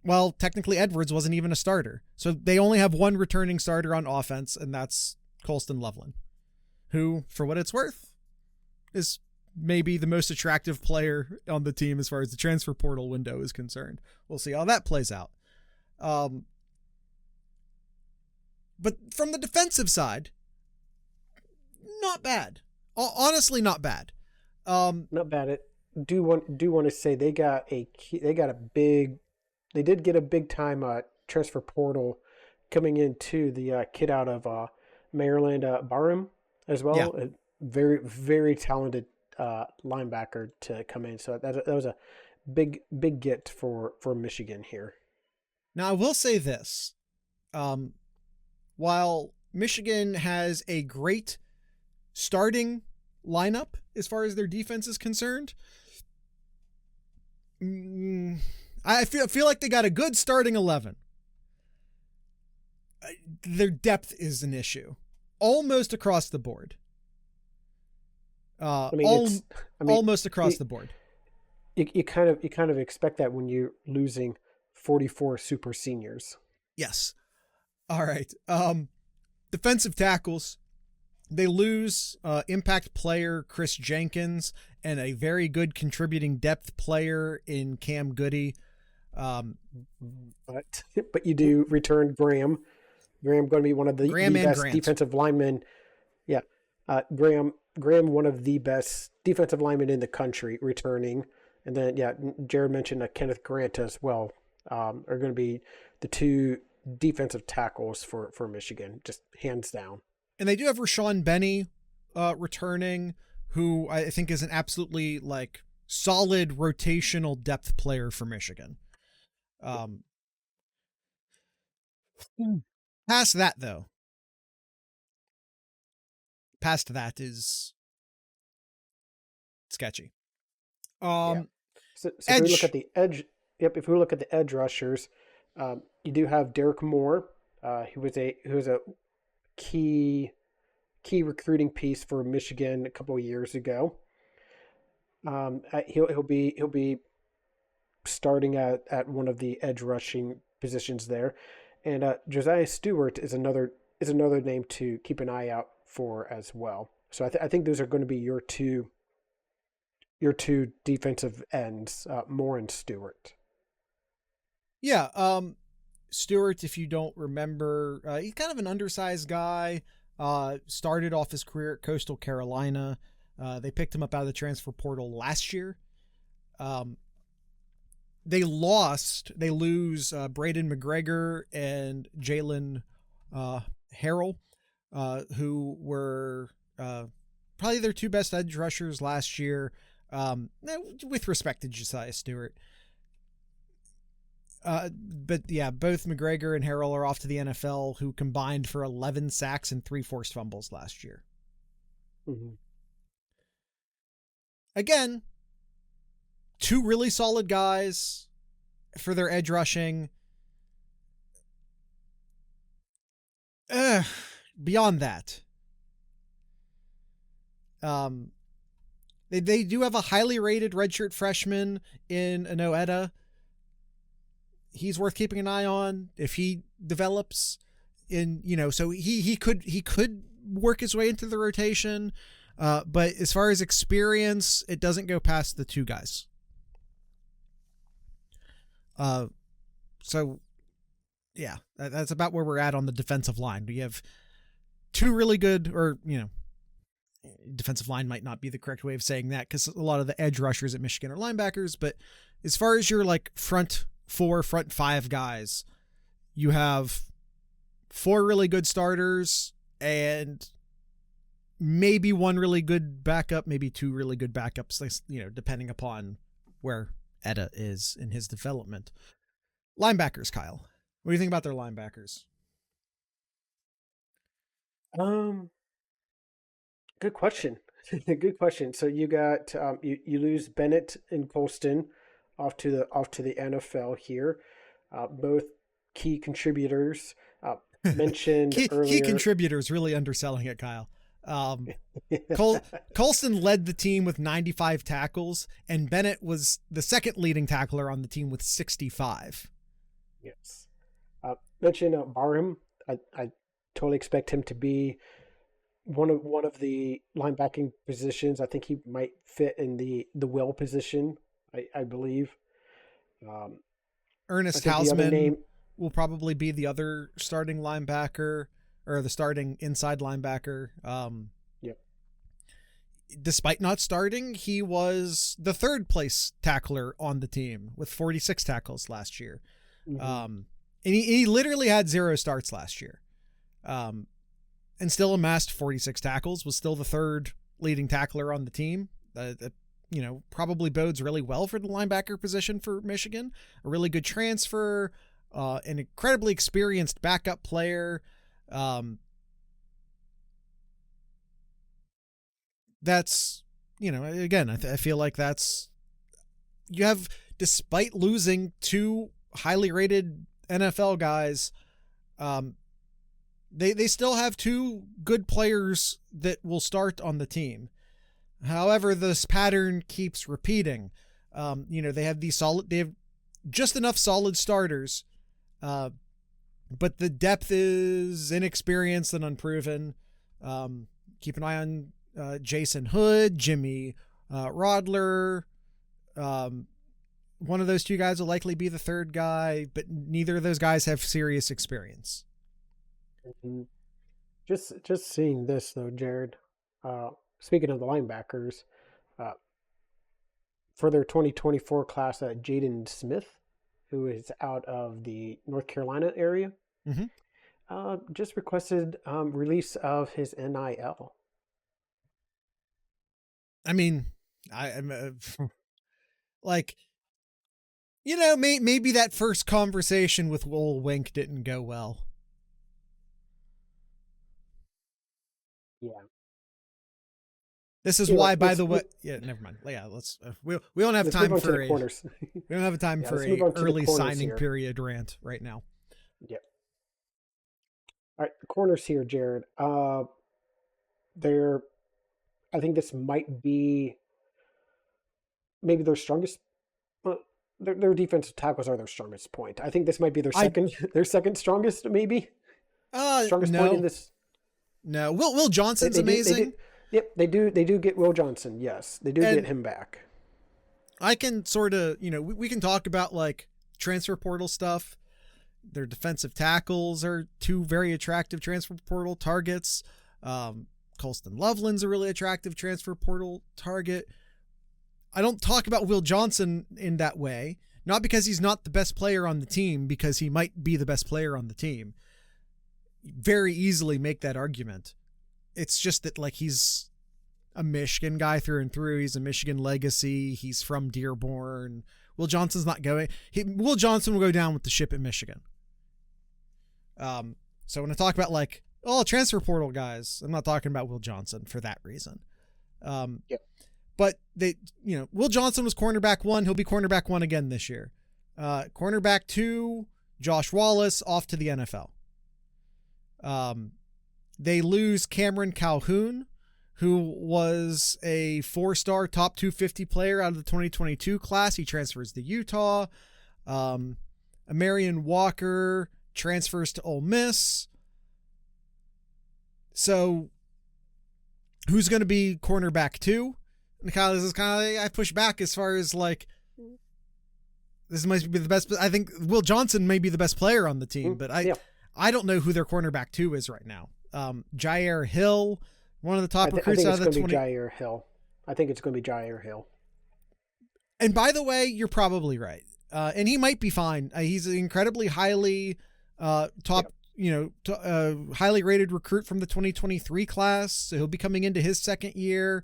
Well, technically Edwards wasn't even a starter. So they only have 1 returning starter on offense, and that's Colston Loveland, who, for what it's worth, is maybe the most attractive player on the team as far as the transfer portal window is concerned. We'll see how that plays out. But from the defensive side, not bad. Honestly, not bad. Not bad. It do want to say they did get a big time transfer portal coming into the kid out of Maryland, Barham as well. Yeah. A very, very talented linebacker to come in. So that was a big get for Michigan here. Now I will say this, while Michigan has a great starting lineup as far as their defense is concerned, I feel like they got a good starting 11. Their depth is an issue, almost across the board. Almost across the board. You kind of expect that when you're losing 44 super seniors. Yes. All right. Defensive tackles. They lose impact player Chris Jenkins and a very good contributing depth player in Cam Goody. But you do return Graham. Graham going to be one of the best defensive linemen. Yeah. Graham, one of the best defensive linemen in the country, returning. And then, Jared mentioned Kenneth Grant as well. Are going to be the two defensive tackles for Michigan, just hands down. And they do have Rashawn Benny returning, who I think is an absolutely solid rotational depth player for Michigan. Past that is sketchy. So if we look at the edge, if we look at the edge rushers, you do have Derek Moore, who was a key recruiting piece for Michigan a couple of years ago. He'll be starting at one of the edge rushing positions there, and Josiah Stewart is another name to keep an eye out for as well. So I think those are going to be your two defensive ends, Moore and Stewart. Yeah, Stewart, if you don't remember, he's kind of an undersized guy. Started off his career at Coastal Carolina. They picked him up out of the transfer portal last year. They lose Braden McGregor and Jalen Harrell, who were probably their two best edge rushers last year, with respect to Josiah Stewart. But yeah, both McGregor and Harrell are off to the NFL, who combined for 11 sacks and 3 forced fumbles last year. Mm-hmm. Again, two really solid guys for their edge rushing. Beyond that, they do have a highly rated redshirt freshman in Anoeta. He's worth keeping an eye on if he develops so he could work his way into the rotation. But as far as experience, it doesn't go past the two guys. So yeah, that's about where we're at on the defensive line. We have two really good, defensive line might not be the correct way of saying that, because a lot of the edge rushers at Michigan are linebackers. But as far as your front 4, front 5 guys, you have 4 really good starters and maybe 1 really good backup, maybe 2 really good backups, depending upon where Etta is in his development. Linebackers, Kyle. What do you think about their linebackers? Good question. Good question. So you got you lose Bennett and Colston off to the NFL here. Both key contributors. Mentioned earlier. Key contributors, really underselling it, Kyle. Colston led the team with 95 tackles, and Bennett was the second leading tackler on the team with 65. Yes. Mentioned Barham. I totally expect him to be one of the linebacking positions. I think he might fit in the will position. I believe. Ernest Hausman will probably be the other starting linebacker, or the starting inside linebacker. Yep. Despite not starting, he was the third place tackler on the team with 46 tackles last year. Mm-hmm. And he literally had 0 starts last year. And still amassed 46 tackles, was still the third leading tackler on the team. probably bodes really well for the linebacker position for Michigan. A really good transfer, an incredibly experienced backup player. That's, again, I feel like you have, despite losing two highly rated NFL guys, they still have two good players that will start on the team. However, this pattern keeps repeating. They have just enough solid starters, but the depth is inexperienced and unproven. Keep an eye on Jason Hood, Jimmy Rodler. One of those two guys will likely be the third guy, but neither of those guys have serious experience. Just seeing this though, Jared. Speaking of the linebackers, for their 2024 class, Jaden Smith, who is out of the North Carolina area, just requested release of his NIL. I mean, I'm like, maybe that first conversation with Will Wink didn't go well. Yeah. This is why, by the way, never mind. Yeah, we don't have time for a corners. We don't have time for a early signing period rant right now. Yep. All right, the corners here, Jared. I think this might be maybe their strongest. Their defensive tackles are their strongest point. I think this might be their second strongest, maybe. Strongest point in this. No, Will Johnson's amazing. They do get Will Johnson. Yes, they do get him back. I can sort of, we can talk about like transfer portal stuff. Their defensive tackles are two very attractive transfer portal targets. Colston Loveland's a really attractive transfer portal target. I don't talk about Will Johnson in that way, not because he's not the best player on the team, because he might be the best player on the team. Very easily make that argument. It's just that like he's a Michigan guy through and through. He's a Michigan legacy. He's from Dearborn. Will Johnson's not going. Will Johnson will go down with the ship at Michigan. So when I talk about like, transfer portal guys, I'm not talking about Will Johnson for that reason. But Will Johnson was cornerback 1. He'll be cornerback 1 again this year. Cornerback 2, Josh Wallace, off to the NFL. They lose Cameron Calhoun, who was a 4-star top 250 player out of the 2022 class. He transfers to Utah. Amarian Walker transfers to Ole Miss. So who's going to be cornerback 2? And this is kind of, I push back as far as like, this might be the best. I think Will Johnson may be the best player on the team, but I don't know who their cornerback 2 is right now. Jair Hill, one of the top recruits out of the 20. Jair Hill. I think it's going to be Jair Hill. And by the way, you're probably right. And he might be fine. He's an incredibly highly highly rated recruit from the 2023 class. So he'll be coming into his second year.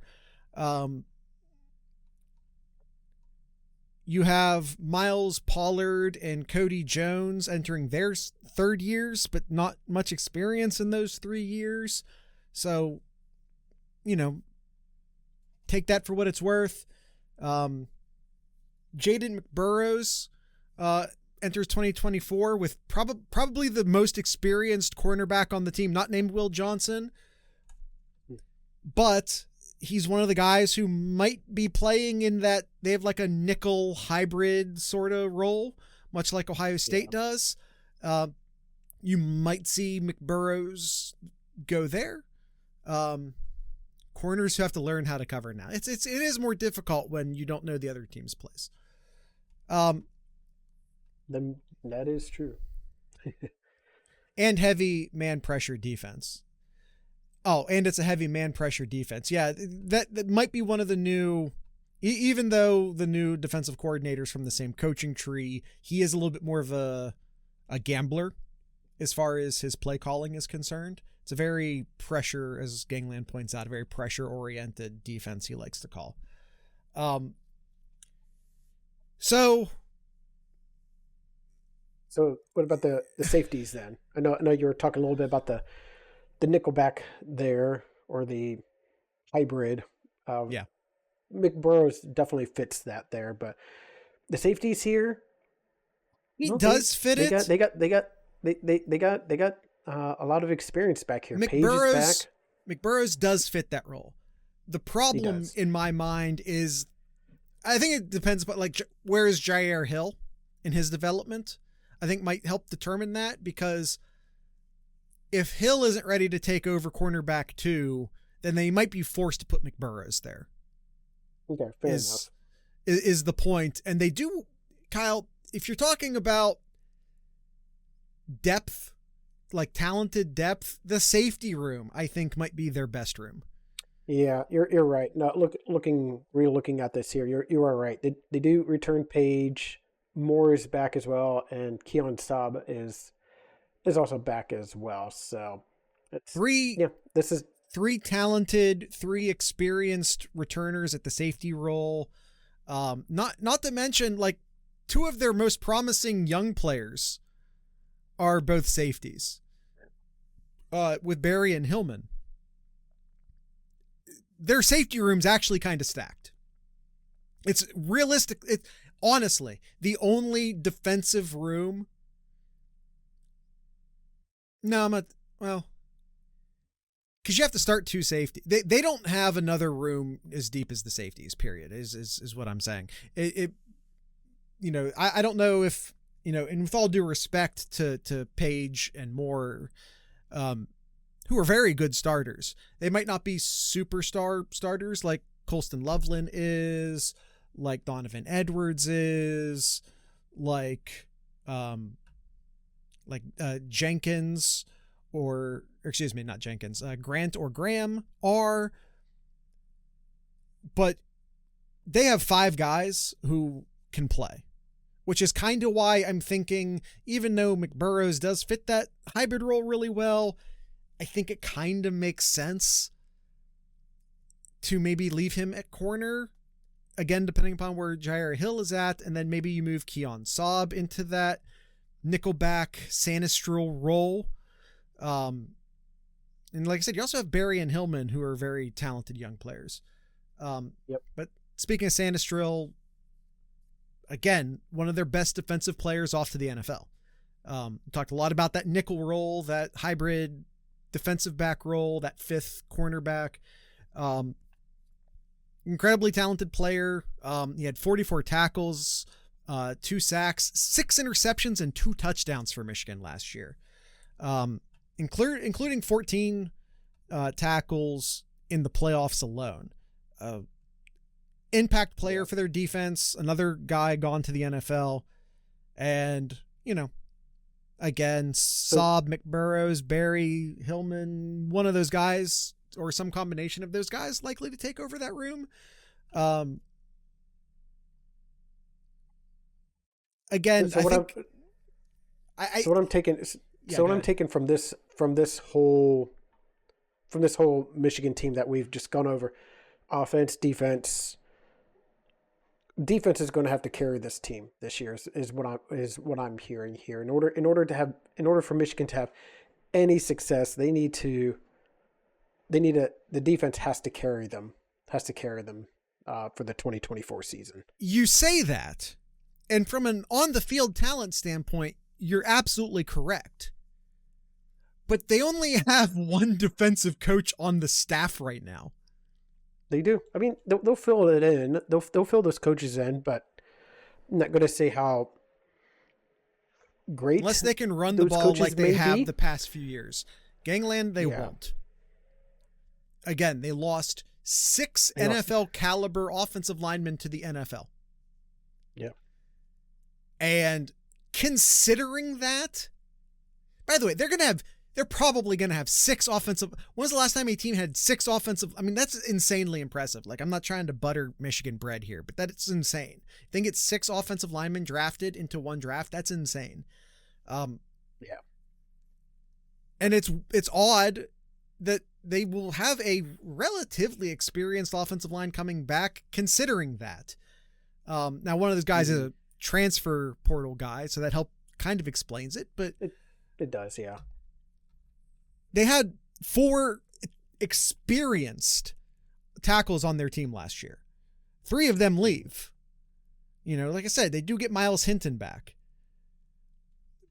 You have Miles Pollard and Cody Jones entering their third years, but not much experience in those 3 years. So, take that for what it's worth. Jaden McBurrows enters 2024 with probably the most experienced cornerback on the team, not named Will Johnson, but he's one of the guys who might be playing in that they have like a nickel hybrid sort of role, much like Ohio State does. You might see McBurrows go there. Corners who have to learn how to cover now. It is more difficult when you don't know the other team's plays. That is true. And heavy man pressure defense. Oh, and it's a heavy man pressure defense. Yeah, that might be one of the new, even though the new defensive coordinator's from the same coaching tree, he is a little bit more of a gambler as far as his play calling is concerned. It's a very pressure, as Gangland points out, a very pressure-oriented defense he likes to call. So what about the safeties then? I know you were talking a little bit about the nickelback there, or the hybrid. Yeah. McBurrows definitely fits that there, but the safeties here, he does fit it. They got a lot of experience back here. Page is back. McBurrows does fit that role. The problem in my mind is, I think it depends upon, like, where is Jair Hill in his development? I think might help determine that, because if Hill isn't ready to take over cornerback 2, then they might be forced to put McBurrows there. Okay, fair enough. Is the point. And they do, Kyle, if you're talking about depth, like talented depth, the safety room, I think, might be their best room. Yeah, you're right. No, looking at this here, you are right. They do return Page. Moore is back as well, and Keon Saab is also back as well. So it's three talented, 3 experienced returners at the safety role. Not to mention, like, 2 of their most promising young players are both safeties. With Barry and Hillman. Their safety room's actually kind of stacked. It's realistic. Honestly, the only defensive room. No, I'm not. Well, because you have to start 2 safety. They don't have another room as deep as the safeties. Period. Is what I'm saying. I don't know if, and with all due respect to Page and Moore, who are very good starters, they might not be superstar starters like Colston Loveland is, like Donovan Edwards is, like Jenkins, or excuse me, not Jenkins, Grant or Graham are, but they have 5 guys who can play, which is kind of why I'm thinking, even though McBurrows does fit that hybrid role really well, I think it kind of makes sense to maybe leave him at corner, again, depending upon where Jair Hill is at, and then maybe you move Keon Saab into that nickelback Sanistril role. And like I said, you also have Barry and Hillman, who are very talented young players. Yep. But speaking of Sanistril, again, one of their best defensive players off to the NFL. Talked a lot about that nickel role, that hybrid defensive back role, that 5th cornerback. Incredibly talented player. He had 44 tackles, 2 sacks, 6 interceptions, and 2 touchdowns for Michigan last year, including 14 tackles in the playoffs alone. Impact player for their defense, another guy gone to the NFL, and, again, Saab, McBurrows, Barry, Hillman, one of those guys, or some combination of those guys, likely to take over that room. Again, what I'm taking from this whole Michigan team that we've just gone over, offense, defense is going to have to carry this team this year is what I'm hearing here. In order for Michigan to have any success, the defense has to carry them for the 2024 season. You say that, and from an on the field talent standpoint, you're absolutely correct. But they only have 1 defensive coach on the staff right now. They do. I mean, they'll fill it in. They'll fill those coaches in, but I'm not going to say how great. Unless they can run the ball like they have the past few years. Gangland, they won't. Again, they lost 6 NFL caliber offensive linemen to the NFL. Yeah. And considering that, by the way, they're probably going to have 6 offensive. When was the last time a team had 6 offensive? I mean, that's insanely impressive. Like, I'm not trying to butter Michigan bread here, but that's insane. I think it's 6 offensive linemen drafted into one draft. That's insane. Yeah. And it's odd that they will have a relatively experienced offensive line coming back, considering that. Now, one of those guys is a transfer portal guy, so that kind of explains it, but it does, yeah. They had 4 experienced tackles on their team last year. 3 of them leave. You know, like I said, they do get Miles Hinton back.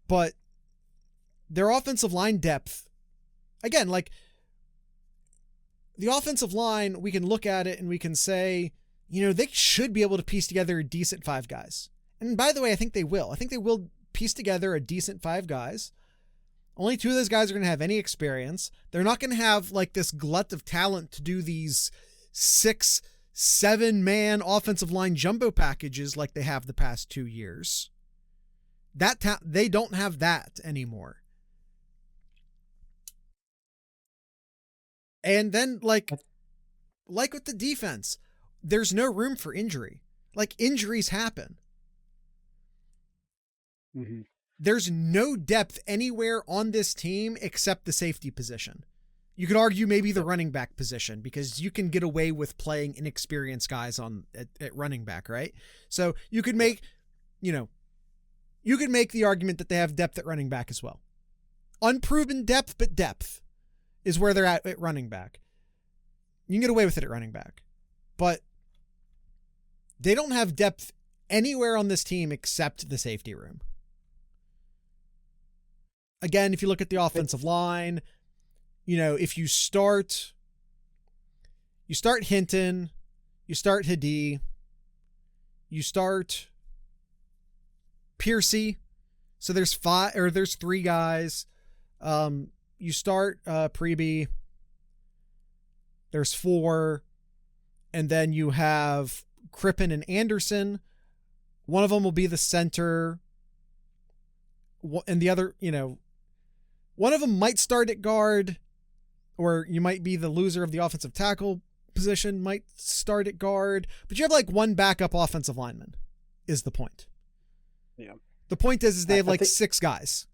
But their offensive line depth, again, like the offensive line, we can look at it and we can say, you know, they should be able to piece together a decent 5 guys. And by the way, I think they will. I think they will piece together a decent 5 guys. Only 2 of those guys are going to have any experience. They're not going to have like this glut of talent to do these 6, 7-man offensive line jumbo packages like they have the past 2 years. They don't have that anymore. And then like with the defense, there's no room for injury. Like injuries happen. Mm-hmm. There's no depth anywhere on this team except the safety position. You could argue maybe the running back position, because you can get away with playing inexperienced guys at running back, right? So you could make, you could make the argument that they have depth at running back as well. Unproven depth, but depth is where they're at running back. You can get away with it at running back, but they don't have depth anywhere on this team except the safety room. Again, if you look at the offensive line, if you start Hinton, you start Hadi, you start Piercy. So there's 3 guys. You start Preby. There's 4. And then you have Crippen and Anderson. One of them will be the center. And the other, one of them might start at guard, or you might be the loser of the offensive tackle position, might start at guard, but you have like 1 backup offensive lineman is the point. Yeah. The point is they have 6 guys.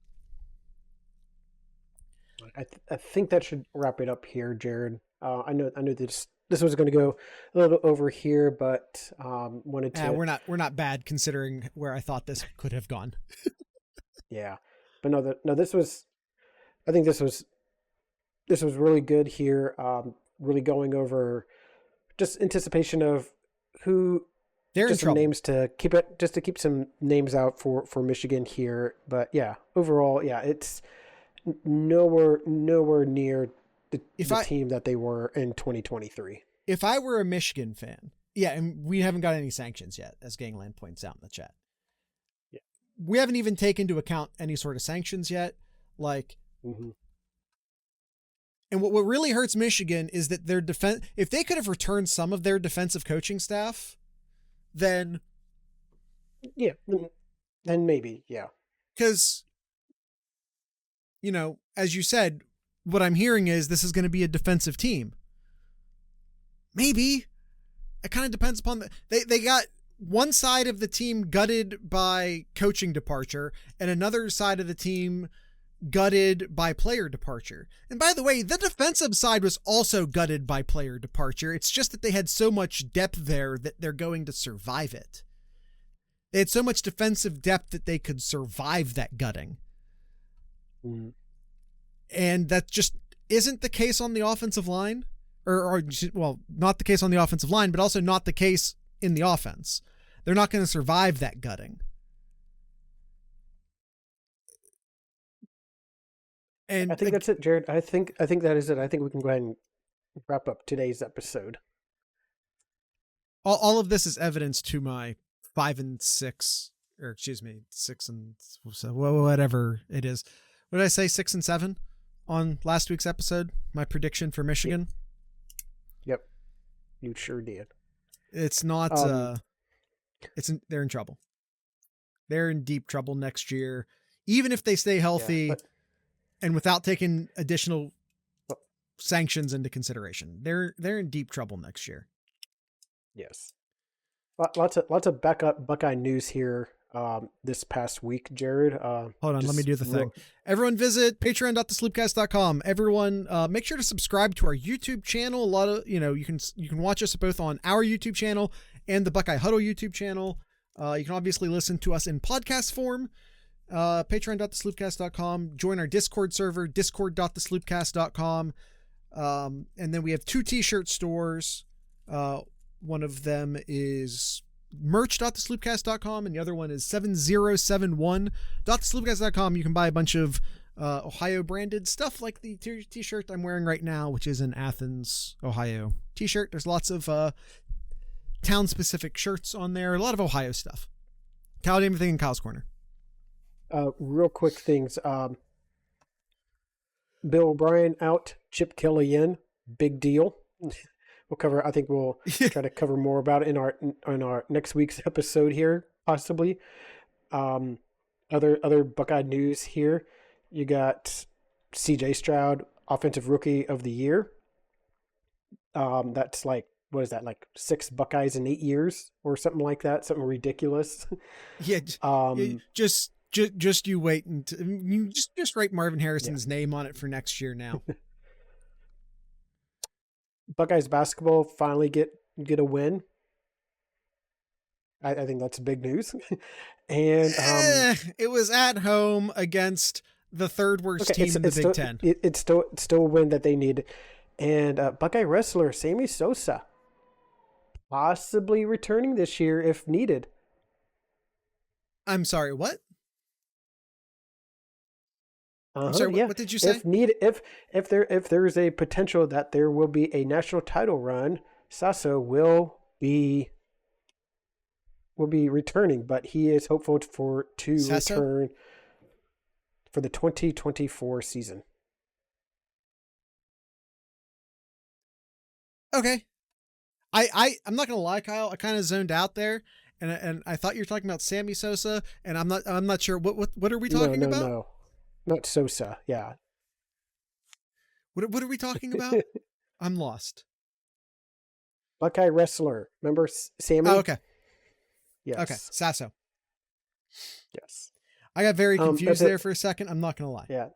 I think that should wrap it up here, Jared. I know this was going to go a little bit over here, but wanted to. We're not bad considering where I thought this could have gone. Yeah, but I think this was really good here. Really going over just anticipation of who. They're just in trouble. Names to keep some names out for Michigan here, but yeah, overall, yeah, it's nowhere near the team that they were in 2023. If I were a Michigan fan, yeah, and we haven't got any sanctions yet, as Gangland points out in the chat. Yeah, we haven't even taken into account any sort of sanctions yet, like. Mm-hmm. And what really hurts Michigan is that their defense, if they could have returned some of their defensive coaching staff, then maybe, yeah. Because, as you said, what I'm hearing is this is going to be a defensive team. Maybe. It kind of depends upon they got one side of the team gutted by coaching departure and another side of the team gutted by player departure. And by the way, the defensive side was also gutted by player departure. It's just that they had so much depth there that they're going to survive it. They had so much defensive depth that they could survive that gutting. Mm-hmm. And that just isn't the case on the offensive line, or not the case on the offensive line, but also not the case in the offense. They're not going to survive that gutting. And I think that's it, Jared. I think that is it. I think we can go ahead and wrap up today's episode. All of this is evidence to my 5 and 6, or excuse me, 6 and whatever it is. What did I say? 6 and 7 on last week's episode? My prediction for Michigan. Yep, you sure did. It's not. They're in trouble. They're in deep trouble next year, even if they stay healthy. Yeah, and without taking additional sanctions into consideration, they're in deep trouble next year. Yes, lots of backup Buckeye news here. this past week, Jared. Hold on, let me do the thing. Everyone visit patreon.thesloopcast.com. Everyone, make sure to subscribe to our YouTube channel. A lot of, you can watch us both on our YouTube channel and the Buckeye Huddle YouTube channel. You can obviously listen to us in podcast form. Patreon.thesloopcast.com. Join our Discord server, discord.thesloopcast.com. And then we have 2 t-shirt stores. One of them is merch.thesloopcast.com and the other one is 7071.thesloopcast.com. You can buy a bunch of Ohio branded stuff like the t-shirt I'm wearing right now, which is an Athens, Ohio t-shirt. There's lots of town specific shirts on there, a lot of Ohio stuff. Kyle, anything in Kyle's corner? Real quick things. Bill O'Brien out, Chip Kelly in, big deal. We'll cover. I think we'll try to cover more about it in our next week's episode here, possibly. Other Buckeye news here. You got C.J. Stroud, Offensive Rookie of the Year. That's like, what is that, like 6 Buckeyes in 8 years or something like that? Something ridiculous. Yeah. Just you wait and you just write Marvin Harrison's name on it for next year now. Buckeyes basketball finally get a win. I think that's big news. And it was at home against the third worst team in the Big Ten. It's still a win that they need. And Buckeye wrestler Sammy Sosa possibly returning this year if needed. I'm sorry, what? I'm sorry, what did you say? If there's a potential that there will be a national title run, Sasso will be returning, but he is hopeful to return for the 2024 season. Okay. I'm not gonna lie, Kyle. I kind of zoned out there, and I thought you were talking about Sammy Sosa, and I'm not sure what are we talking about? No. Not Sosa, yeah. What are we talking about? I'm lost. Buckeye wrestler. Remember Sammy? Oh, okay. Yes. Okay, Sasso. Yes. I got very confused there for a second. I'm not going to lie. Yeah,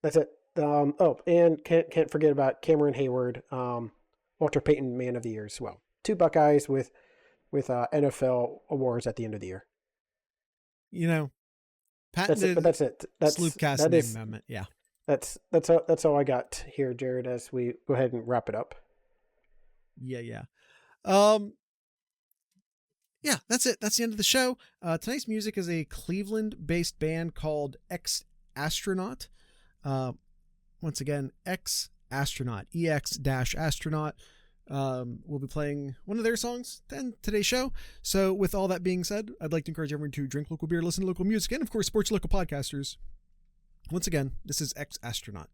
that's it. And can't forget about Cameron Hayward, Walter Payton Man of the Year as well. 2 Buckeyes with NFL awards at the end of the year. Patented. That's it. That's Sloopcast name moment. Yeah. That's all I got here, Jared, as we go ahead and wrap it up. Yeah. Yeah, that's it. That's the end of the show. Tonight's music is a Cleveland-based band called Ex-Astronaut. Once again, Ex-Astronaut, EX-Astronaut. We'll be playing one of their songs in today's show. So with all that being said, I'd like to encourage everyone to drink local beer, listen to local music, and of course, support your local podcasters. Once again, this is Ex-Astronaut.